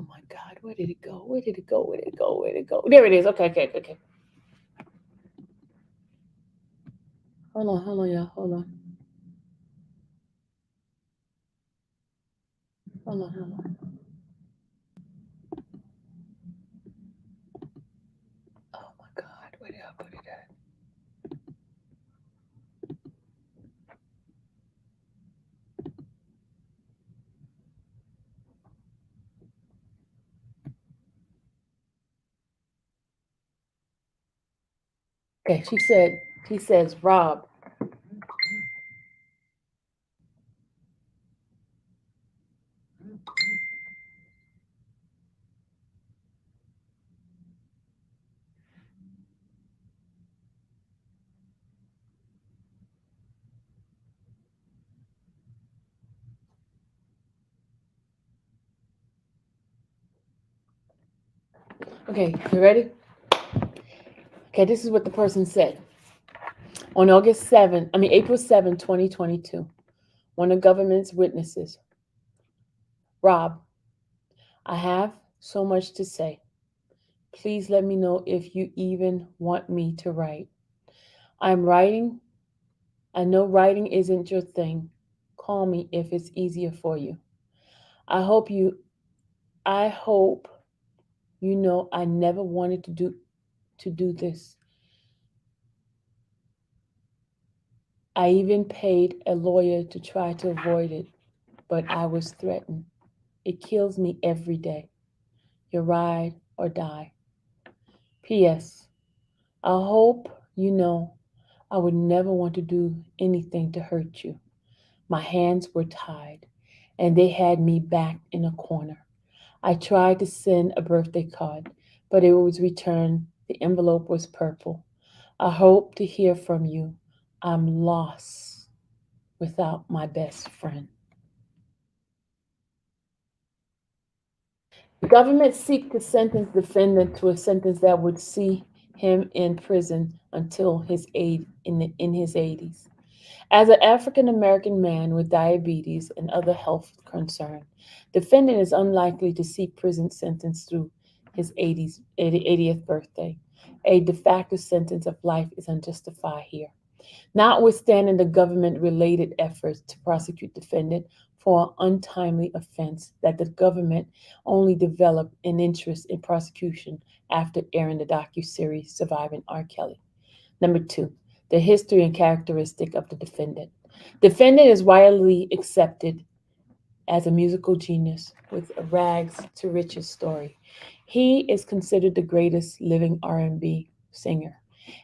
my God, where did it go? Where did it go? Where did it go? Where did it go? There it is. Okay, okay, okay. Hold on, y'all. Hold on. Oh my God, where did I put it at? Okay, he says, Rob. Okay, you ready? Okay, this is what the person said. On April 7, 2022, one of government's witnesses, Rob, I have so much to say. Please let me know if you even want me to write. I'm writing. I know writing isn't your thing. Call me if it's easier for you. I hope you I hope you know I never wanted to do this. I even paid a lawyer to try to avoid it, but I was threatened. It kills me every day. You ride or die. P.S. I hope you know I would never want to do anything to hurt you. My hands were tied, and they had me backed in a corner. I tried to send a birthday card, but it was returned. The envelope was purple. I hope to hear from you. I'm lost without my best friend. The government seek to sentence defendant to a sentence that would see him in prison until in his 80s. As an African American man with diabetes and other health concerns, defendant is unlikely to see prison sentence through his 80th birthday. A de facto sentence of life is unjustified here. Notwithstanding the government related efforts to prosecute defendant for an untimely offense that the government only developed an interest in prosecution after airing the docuseries Surviving R. Kelly. Number two, the history and characteristic of the defendant. Defendant is widely accepted as a musical genius with a rags to riches story. He is considered the greatest living R&B singer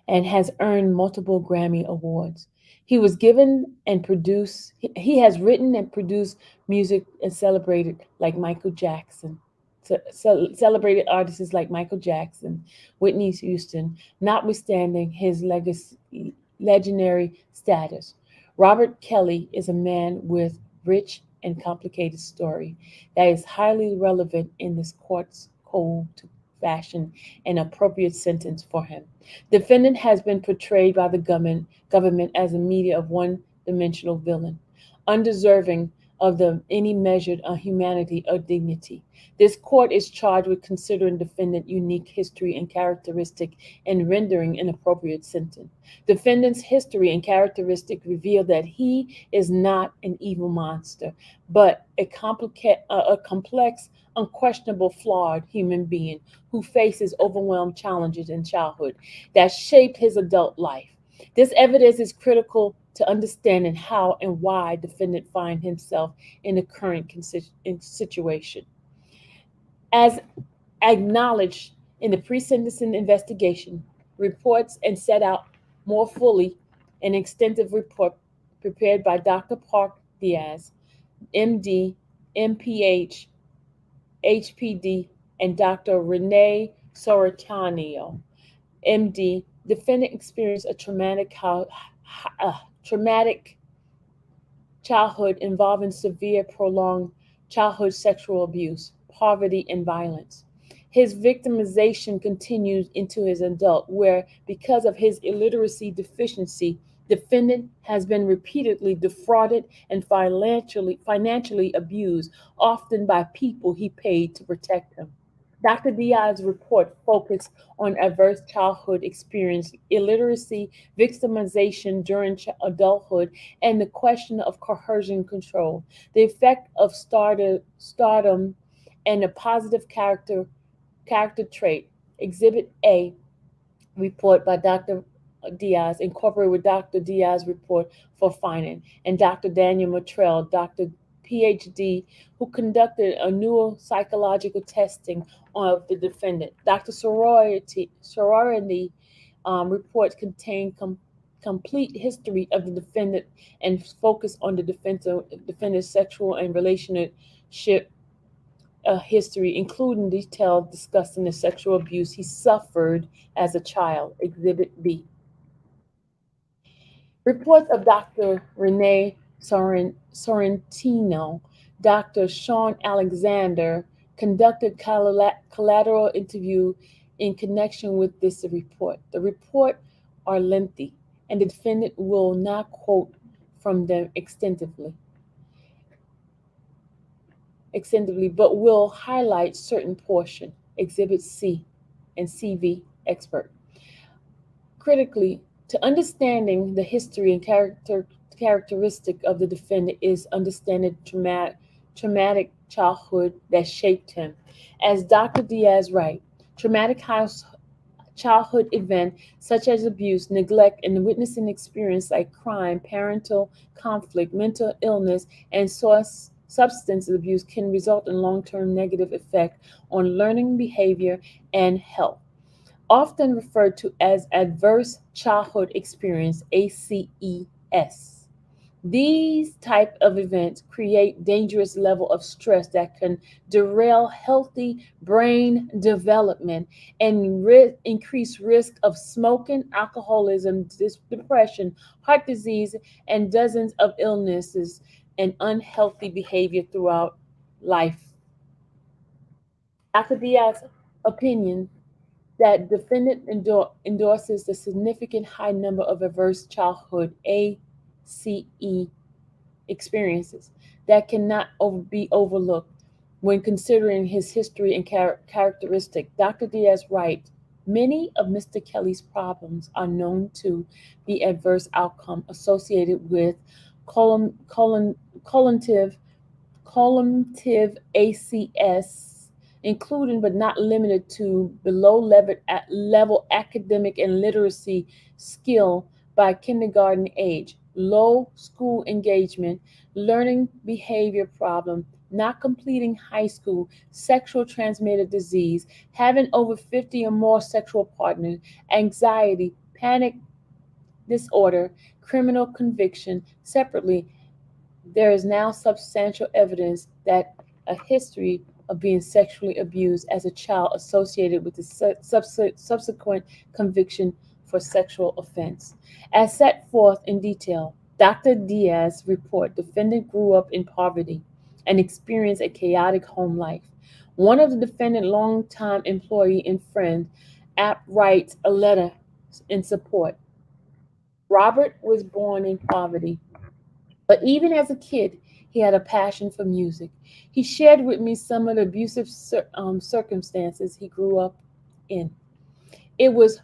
and has earned multiple Grammy awards. He was given and produced he has written and produced music and celebrated like Michael Jackson. Celebrated artists like Michael Jackson, Whitney Houston, notwithstanding his legendary status. Robert Kelly is a man with rich and complicated story that is highly relevant in this court's code to fashion an appropriate sentence for him. Defendant has been portrayed by the government as a media of one-dimensional villain, undeserving of any measured humanity or dignity. This court is charged with considering defendant unique history and characteristic and rendering an appropriate sentence. Defendant's history and characteristic reveal that he is not an evil monster, but a complex, unquestionable, flawed human being who faces overwhelmed challenges in childhood that shaped his adult life. This evidence is critical to understanding how and why defendant find himself in the current situation. As acknowledged in the pre-sentencing investigation reports and set out more fully an extensive report prepared by Dr. Park Diaz, MD, MPH, HPD, and Dr. Renee Sorotanio, MD. Defendant experienced a traumatic childhood involving severe, prolonged childhood sexual abuse, poverty, and violence. His victimization continues into his adult, where, because of his illiteracy deficiency Defendant has been repeatedly defrauded and financially abused, often by people he paid to protect him. Dr. Diaz's report focused on adverse childhood experience, illiteracy, victimization during adulthood, and the question of coercion control, the effect of stardom, and a positive character trait. Exhibit A report by Dr. Diaz, incorporated with Dr. Diaz's report for finding, and Dr. Daniel Matrell, Dr. PhD, who conducted a neuropsychological testing of the defendant. Dr. Sorority reports contain complete history of the defendant and focus on the defendant's sexual and relationship history, including details discussing the sexual abuse he suffered as a child. Exhibit B. Reports of Dr. Renee Sorrentino, Dr. Sean Alexander conducted collateral interview in connection with this report. The report are lengthy, and the defendant will not quote from them extensively, but will highlight certain portion. Exhibit C and CV expert. Critically, to understanding the history and characteristic of the defendant is understanding traumatic childhood that shaped him. As Dr. Diaz writes, traumatic childhood event such as abuse, neglect, and witnessing experience like crime, parental conflict, mental illness, and substance abuse can result in long-term negative effect on learning behavior and health, often referred to as adverse childhood experience, ACES. These type of events create dangerous level of stress that can derail healthy brain development and increase risk of smoking, alcoholism, depression, heart disease, and dozens of illnesses and unhealthy behavior throughout life. Dr. Diaz's opinion that defendant endorses the significant high number of adverse childhood ACE experiences that cannot be overlooked when considering his history and characteristic. Dr. Diaz writes, many of Mr. Kelly's problems are known to be adverse outcome associated with cognitive ACS, including but not limited to below level academic and literacy skill by kindergarten age, low school engagement, learning behavior problem, not completing high school, sexual transmitted disease, having over 50 or more sexual partners, anxiety, panic disorder, criminal conviction. Separately, there is now substantial evidence that a history of being sexually abused as a child associated with the subsequent conviction for sexual offense. As set forth in detail, Dr. Diaz report defendant grew up in poverty and experienced a chaotic home life. One of the defendant's longtime employee and friend, App writes a letter in support. Robert was born in poverty, but even as a kid, he had a passion for music. He shared with me some of the abusive circumstances he grew up in. It was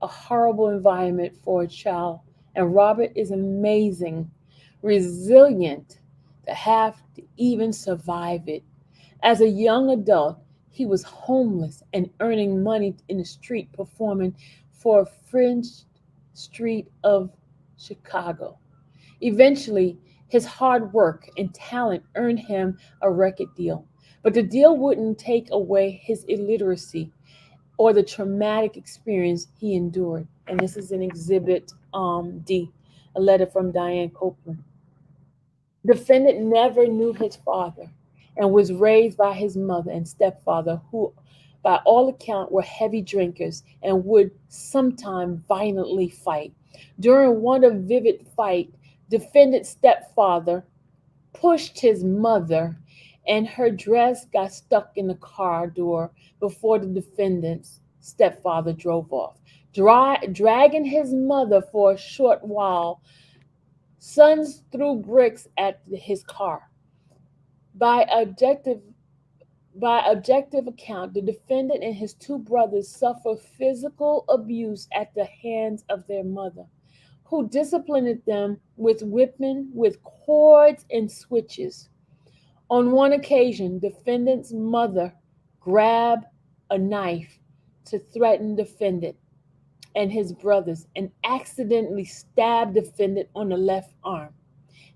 a horrible environment for a child, and Robert is amazing, resilient to have to even survive it. As a young adult, he was homeless and earning money in the street performing for a fringe street of Chicago. Eventually, his hard work and talent earned him a record deal, but the deal wouldn't take away his illiteracy or the traumatic experience he endured. And this is in Exhibit D, a letter from Diane Copeland. Defendant never knew his father and was raised by his mother and stepfather, who, by all accounts, were heavy drinkers and would sometimes violently fight. During one of vivid fight, defendant's stepfather pushed his mother, and her dress got stuck in the car door before the defendant's stepfather drove off. dragging his mother for a short while. Sons threw bricks at his car. By objective by objective account, the defendant and his two brothers suffered physical abuse at the hands of their mother, who disciplined them with whipping with cords and switches. On one occasion, defendant's mother grabbed a knife to threaten defendant and his brothers and accidentally stabbed defendant on the left arm.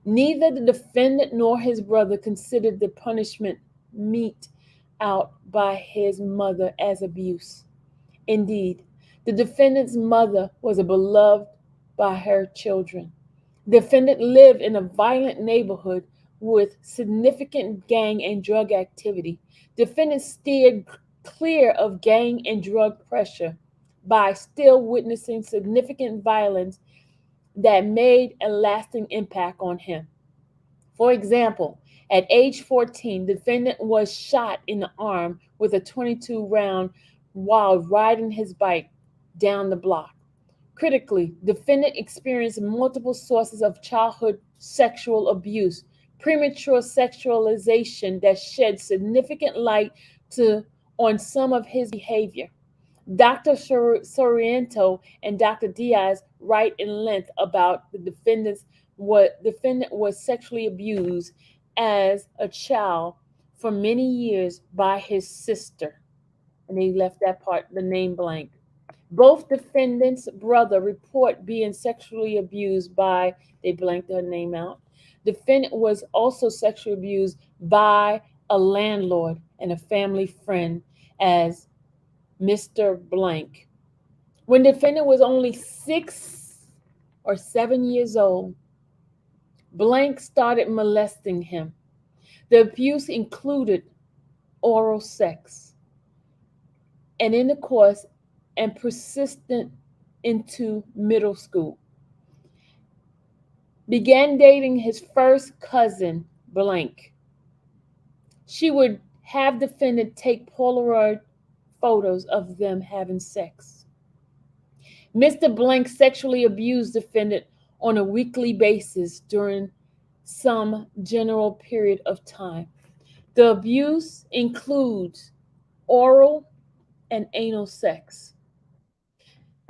Neither the defendant nor his brother considered the punishment meted out by his mother as abuse. Indeed, the defendant's mother was beloved by her children. The defendant lived in a violent neighborhood with significant gang and drug activity. Defendant steered clear of gang and drug pressure by still witnessing significant violence that made a lasting impact on him. For example, at age 14, the defendant was shot in the arm with a 22 round while riding his bike down the block. Critically, defendant experienced multiple sources of childhood sexual abuse, premature sexualization that shed significant light on some of his behavior. Dr. Sorrento and Dr. Diaz write in length about the defendant was sexually abused as a child for many years by his sister. And he left that part, the name blank. Both defendant's brother report being sexually abused by, they blanked her name out. Defendant was also sexually abused by a landlord and a family friend as Mr. Blank. When defendant was only 6 or 7 years old, Blank started molesting him. The abuse included oral sex and intercourse and persistent into middle school. Began dating his first cousin, Blank. She would have defendant take Polaroid photos of them having sex. Mr. Blank sexually abused defendant on a weekly basis during some general period of time. The abuse includes oral and anal sex.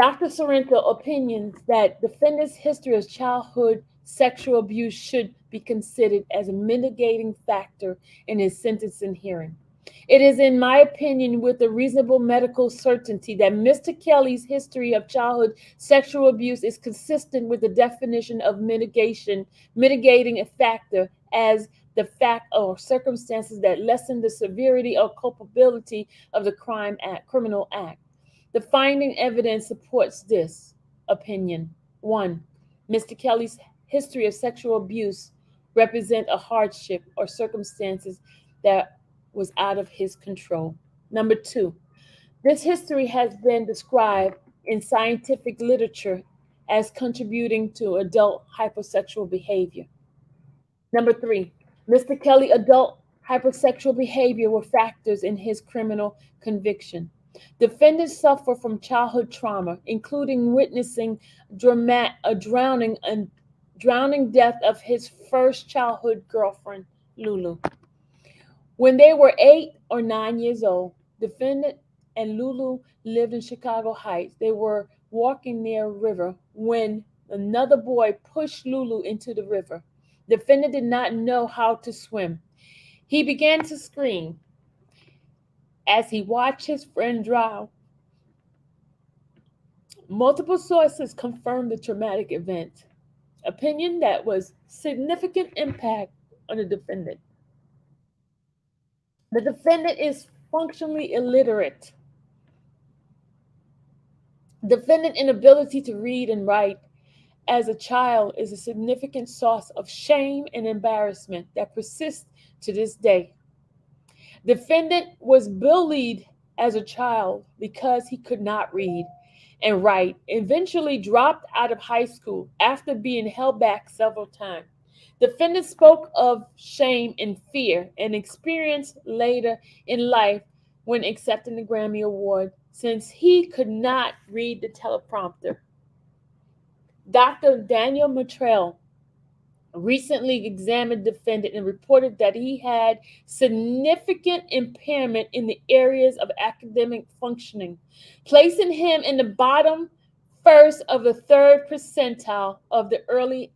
Dr. Sorrento opinions that defendant's history of childhood sexual abuse should be considered as a mitigating factor in his sentencing hearing. It is, in my opinion, with a reasonable medical certainty that Mr. Kelly's history of childhood sexual abuse is consistent with the definition of mitigating a factor as the fact or circumstances that lessen the severity or culpability of the criminal act. The finding evidence supports this opinion. 1. Mr. Kelly's history of sexual abuse represent a hardship or circumstances that was out of his control. Number 2, this history has been described in scientific literature as contributing to adult hypersexual behavior. Number 3, Mr. Kelly adult hypersexual behavior were factors in his criminal conviction. Defendants suffer from childhood trauma, including witnessing a drowning death of his first childhood girlfriend, Lulu. When they were 8 or 9 years old, defendant and Lulu lived in Chicago Heights. They were walking near a river when another boy pushed Lulu into the river. Defendant did not know how to swim. He began to scream as he watched his friend drown. Multiple sources confirmed the traumatic event, opinion that was significant impact on the defendant. The defendant is functionally illiterate. Defendant inability to read and write as a child is a significant source of shame and embarrassment that persists to this day. Defendant was bullied as a child because he could not read and write, eventually dropped out of high school after being held back several times. Defendant spoke of shame and fear and experience later in life when accepting the Grammy Award since he could not read the teleprompter. Dr. Daniel Matrell recently examined the defendant and reported that he had significant impairment in the areas of academic functioning, placing him in the bottom first of the third percentile of the early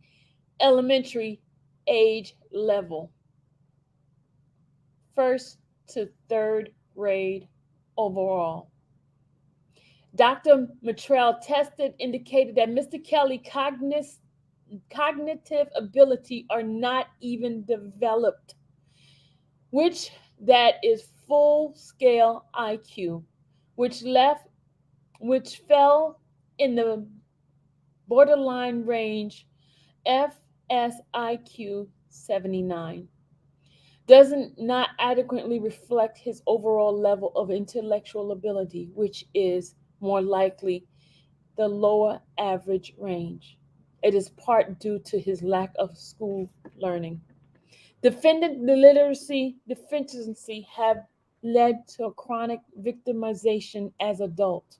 elementary age level, first to third grade overall. Dr. Matrell tested indicated that Mr. Kelly cognitive ability are not even developed, which that is full scale IQ, which left which fell in the borderline range FSIQ 79. Doesn't not adequately reflect his overall level of intellectual ability, which is more likely the lower average range. It is part due to his lack of school learning. Defendant literacy deficiency have led to a chronic victimization as adult.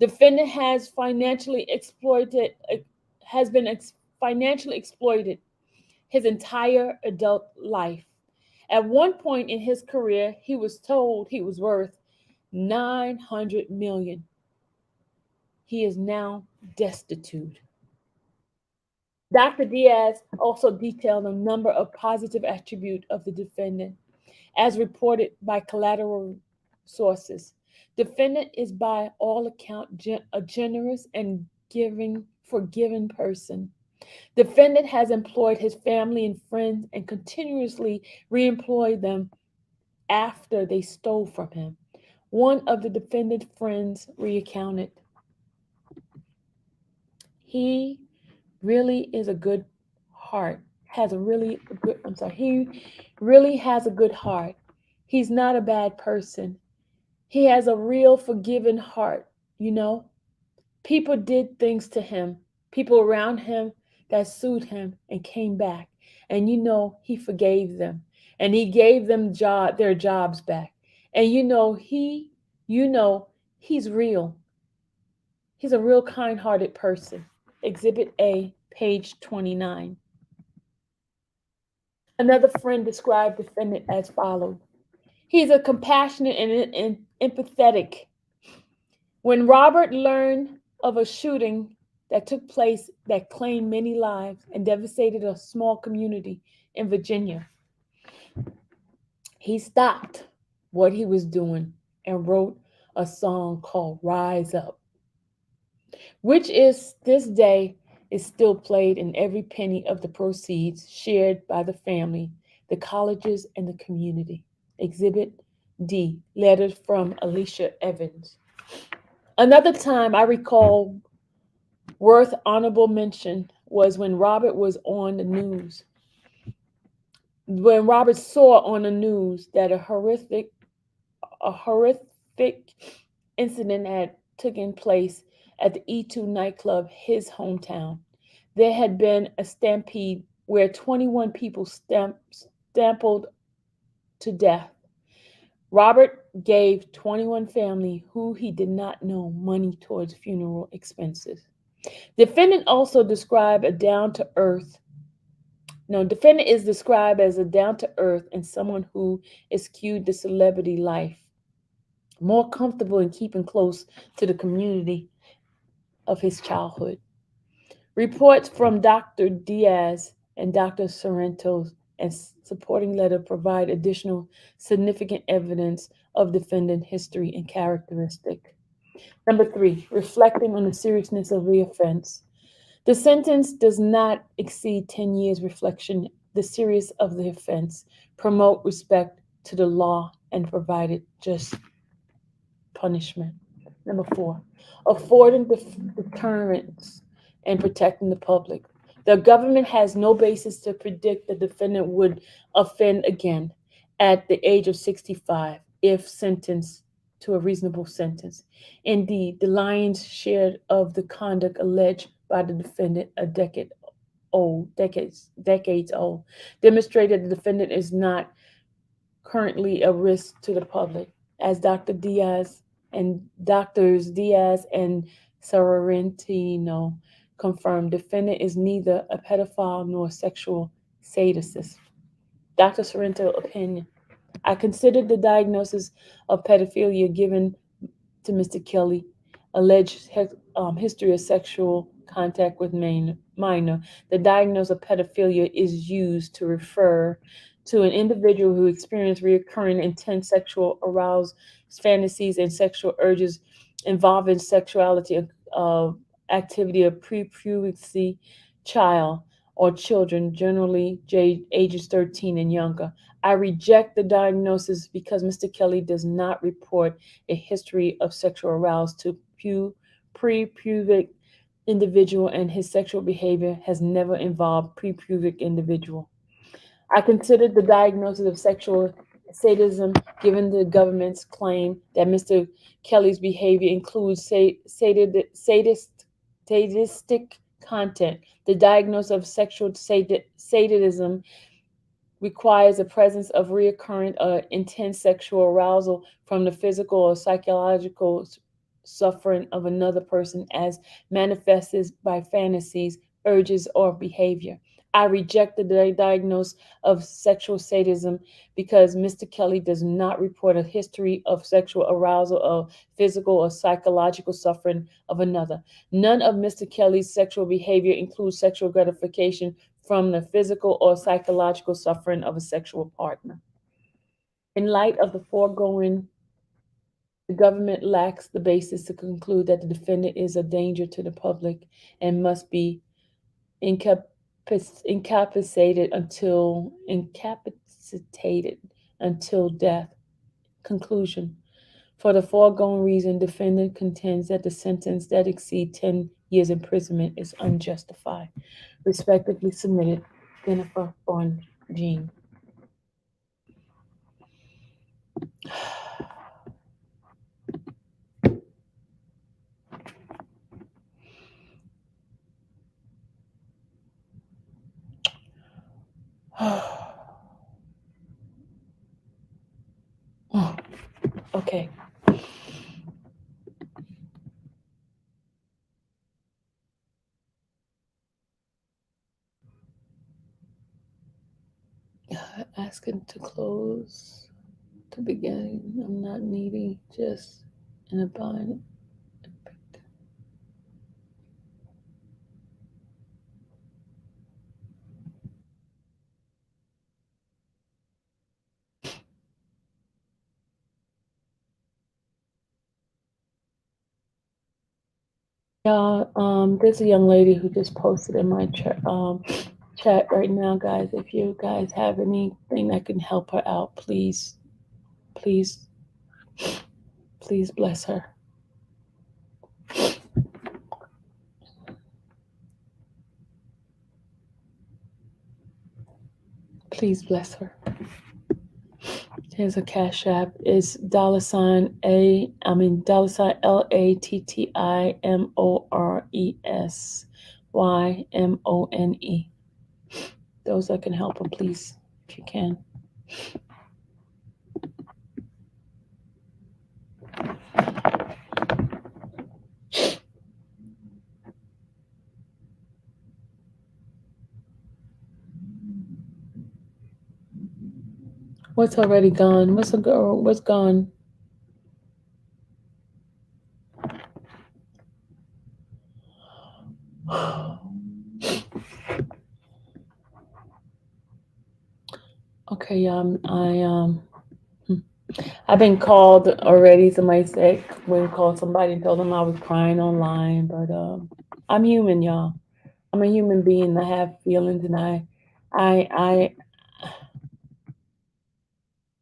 Defendant has been financially exploited his entire adult life. At one point in his career, he was told he was worth 900 million. He is now destitute. Dr. Diaz also detailed a number of positive attributes of the defendant, as reported by collateral sources. Defendant is by all account a generous and forgiving person. Defendant has employed his family and friends and continuously reemployed them after they stole from him. One of the defendant's friends recounted, he really is a good heart, has a really good, I'm sorry, he really has a good heart. He's not a bad person. He has a real forgiving heart, you know? People did things to him, people around him that sued him and came back. And he forgave them. And he gave them their jobs back. And you know, he's real. He's a real kind-hearted person. Exhibit A, page 29. Another friend described the defendant as follows. He's a compassionate and empathetic. When Robert learned of a shooting that took place that claimed many lives and devastated a small community in Virginia, he stopped what he was doing and wrote a song called Rise Up, which is this day is still played, and every penny of the proceeds shared by the family, the colleges, and the community. Exhibit D, letters from Alicia Evans. Another time I recall worth honorable mention was when Robert was on the news. When Robert saw on the news that a horrific incident had taken place at the E2 nightclub, his hometown. There had been a stampede where 21 people stampled to death. Robert gave 21 family who he did not know money towards funeral expenses. Defendant also described a down to earth. No, defendant is described as a down to earth and someone who eschewed the celebrity life, more comfortable in keeping close to the community of his childhood. Reports from Dr. Diaz and Dr. Sorrento's and supporting letter provide additional significant evidence of defendant history and characteristic. Number 3, reflecting on the seriousness of the offense. The sentence does not exceed 10 years reflection, the seriousness of the offense, promote respect to the law and provided just punishment. Number 4, affording deterrence and protecting the public. The government has no basis to predict the defendant would offend again at the age of 65 if sentenced to a reasonable sentence. Indeed, the lion's share of the conduct alleged by the defendant decades old, demonstrated the defendant is not currently a risk to the public. As Dr. Diaz and Doctors Diaz and Sorrentino confirmed defendant is neither a pedophile nor sexual sadist. Dr. Sorrento opinion. I considered the diagnosis of pedophilia given to Mr. Kelly, alleged history of sexual contact with minor. The diagnosis of pedophilia is used to refer to an individual who experienced recurring intense sexual arousal, fantasies, and sexual urges involving sexuality activity of pre-puberty child or children, generally ages 13 and younger. I reject the diagnosis because Mr. Kelly does not report a history of sexual arousal to pre-pubic individual, and his sexual behavior has never involved pre-pubic individual. I considered the diagnosis of sexual sadism given the government's claim that Mr. Kelly's behavior includes sadistic content. The diagnosis of sexual sadism requires the presence of recurrent or intense sexual arousal from the physical or psychological suffering of another person as manifested by fantasies, urges, or behavior. I reject the diagnosis of sexual sadism because Mr. Kelly does not report a history of sexual arousal or physical or psychological suffering of another. None of Mr. Kelly's sexual behavior includes sexual gratification from the physical or psychological suffering of a sexual partner. In light of the foregoing, the government lacks the basis to conclude that the defendant is a danger to the public and must be incapacitated until death. Conclusion. For the foregoing reason, defendant contends that the sentence that exceeds 10 years imprisonment is unjustified. Respectively submitted, Jennifer Bon Jean. Okay. Asking to close to begin. I'm not needy, just in a bind. Yeah, there's a young lady who just posted in my chat right now, guys. If you guys have anything that can help her out, please, please, please bless her. Please bless her. Here's a cash app. It's $LATTIMORES. YMONE. Those that can help her, please, if you can. What's already gone? What's gone? Okay, I've been called already. Somebody said when called somebody and told them I was crying online, but I'm human, y'all. I'm a human being. I have feelings, and I'm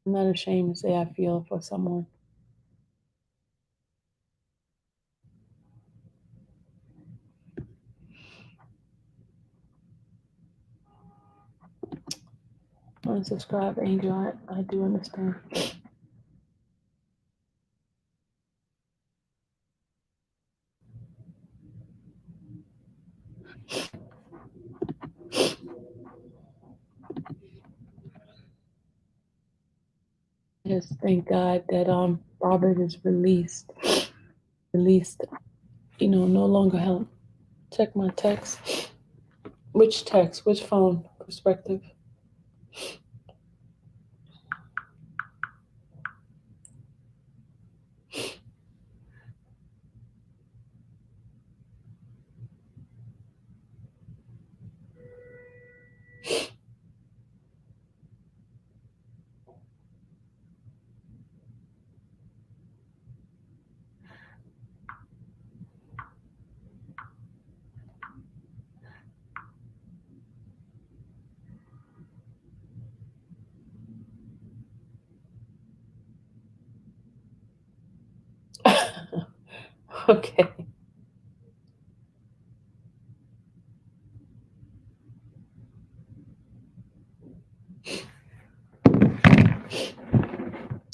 not ashamed to say I feel for someone. Unsubscribe, Angel. I do understand. Yes, thank God that Robert is released. Released, no longer held. Check my text. Which text? Which phone? Perspective. Okay.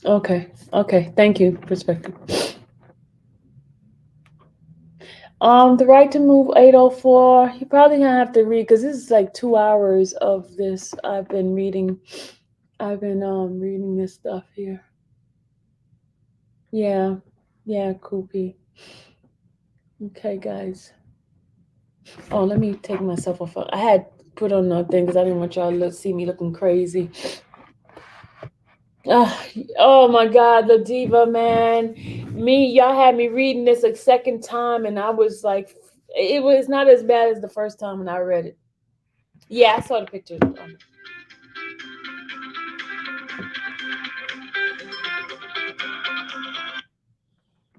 Okay. Okay. Thank you. Perspective. The right to move 804. You probably gonna have to read because this is like 2 hours of this. I've been reading. I've been reading this stuff here. Yeah. Yeah. Koopy. Okay, guys. Oh, let me take myself off. I had put on a thing because I didn't want y'all to see me looking crazy. Oh my God, the diva, man. Y'all had me reading this a second time, and I was like, it was not as bad as the first time when I read it. Yeah, I saw the pictures.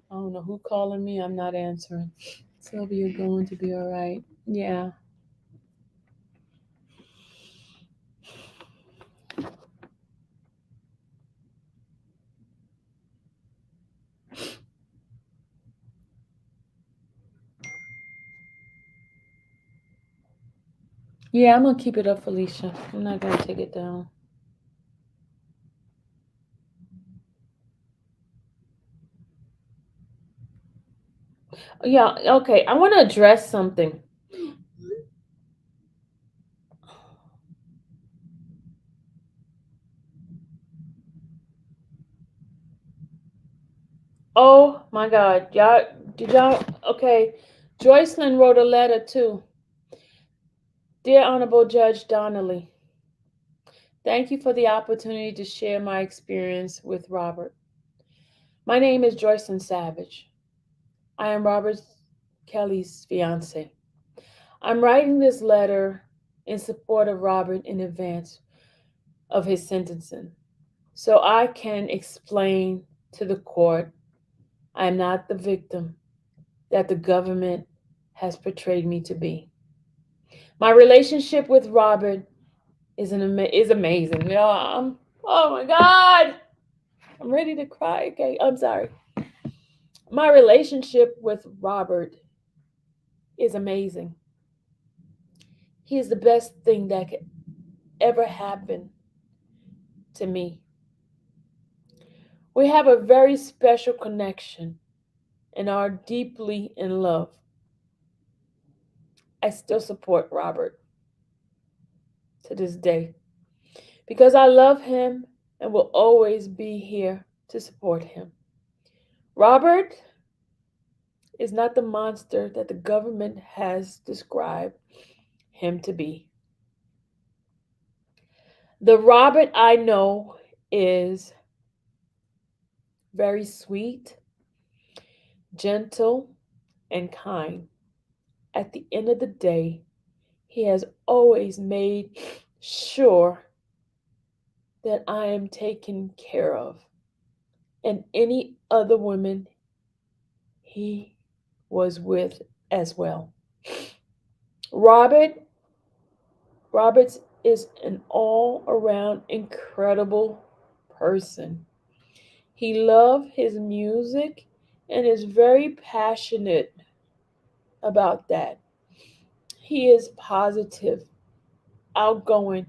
I don't know who calling me. I'm not answering. Sylvia going to be all right. Yeah. Yeah, I'm gonna keep it up, Felicia. I'm not gonna take it down. Yeah, okay. I want to address something. Oh my God, y'all? Okay, Joycelyn wrote a letter too. Dear Honorable Judge Donnelly, thank you for the opportunity to share my experience with Robert. My name is Joycelyn Savage. I am Robert Kelly's fiance. I'm writing this letter in support of Robert in advance of his sentencing, so I can explain to the court I am not the victim that the government has portrayed me to be. My relationship with Robert is amazing. Oh my God, I'm ready to cry. Okay, I'm sorry. My relationship with Robert is amazing. He is the best thing that could ever happen to me. We have a very special connection and are deeply in love. I still support Robert to this day because I love him and will always be here to support him. Robert is not the monster that the government has described him to be. The Robert I know is very sweet, gentle, and kind. At the end of the day, he has always made sure that I am taken care of, and any other women he was with as well. Robert Roberts is an all-around incredible person. He loves his music and is very passionate about that. He is positive, outgoing,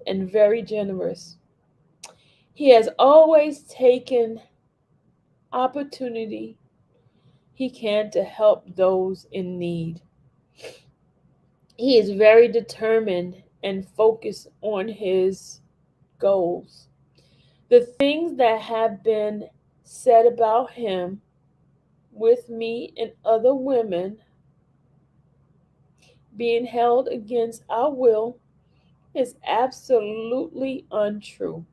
and very generous. He has always taken opportunity he can to help those in need. He is very determined and focused on his goals. The things that have been said about him with me and other women being held against our will is absolutely untrue.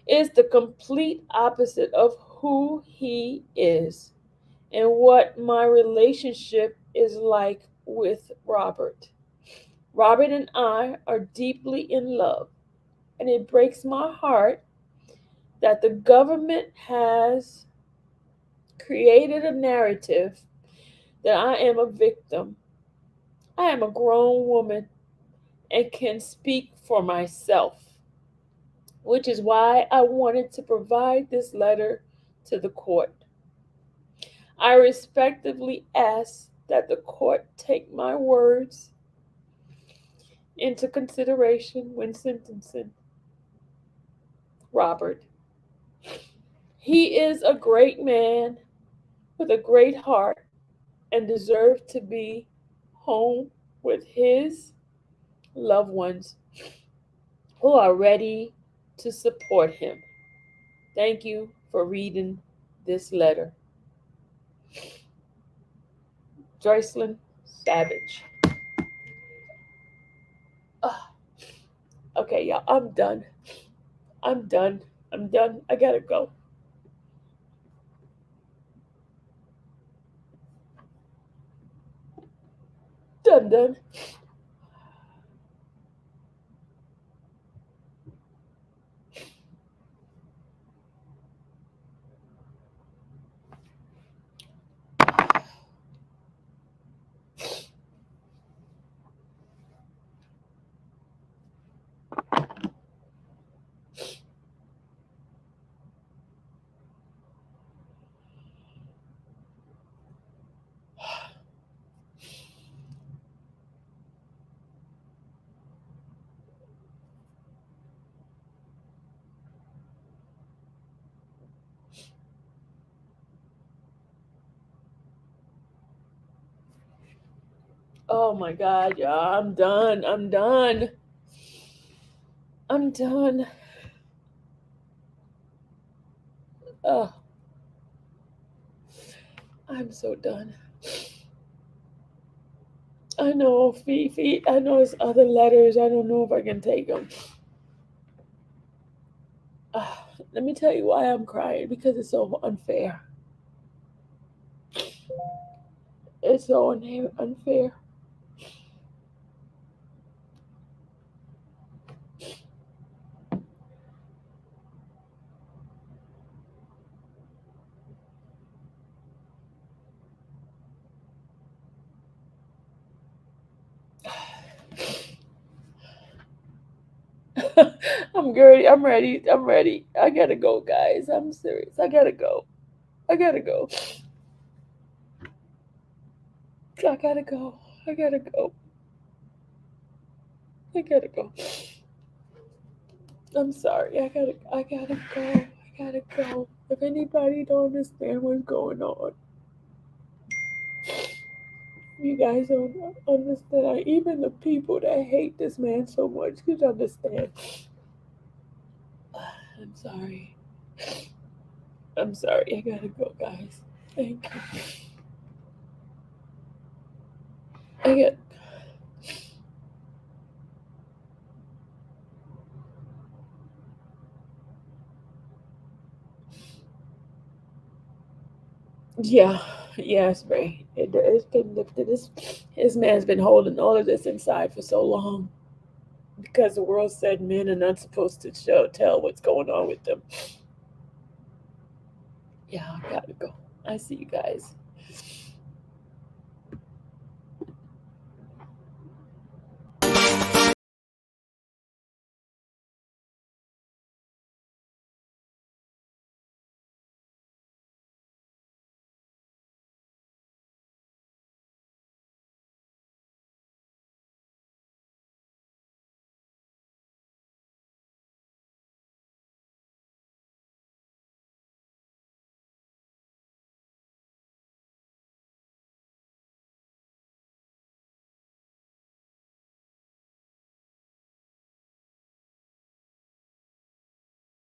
It is the complete opposite of who he is and what my relationship is like with Robert. Robert and I are deeply in love, and it breaks my heart that the government has created a narrative that I am a victim. I am a grown woman and can speak for myself, which is why I wanted to provide this letter to the court. I respectfully ask that the court take my words into consideration when sentencing Robert. He is a great man with a great heart and deserves to be home with his loved ones who are ready to support him. Thank you for reading this letter. Joycelyn Savage. Ah, okay, y'all, I'm done. I'm done. I'm done. I gotta go. Done. Oh my God, y'all, I'm done. I'm done. I'm done. Oh, I'm so done. I know, Fifi. I know it's other letters. I don't know if I can take them. Let me tell you why I'm crying, because it's so unfair. It's so unfair. I'm ready. I'm ready. I'm ready. I gotta go, guys. I'm serious. I gotta go. I gotta go. I gotta go. I gotta go. I gotta go. I'm sorry. I gotta go. I gotta go. If anybody don't understand what's going on, you guys don't understand. Even the people that hate this man so much could understand. I'm sorry. I'm sorry. I gotta go, guys. Thank you. I get. Yeah, yes, Ray. It's been lifted. His man's been holding all of this inside for so long because the world said men are not supposed to tell what's going on with them. Yeah, I gotta go. I see you guys.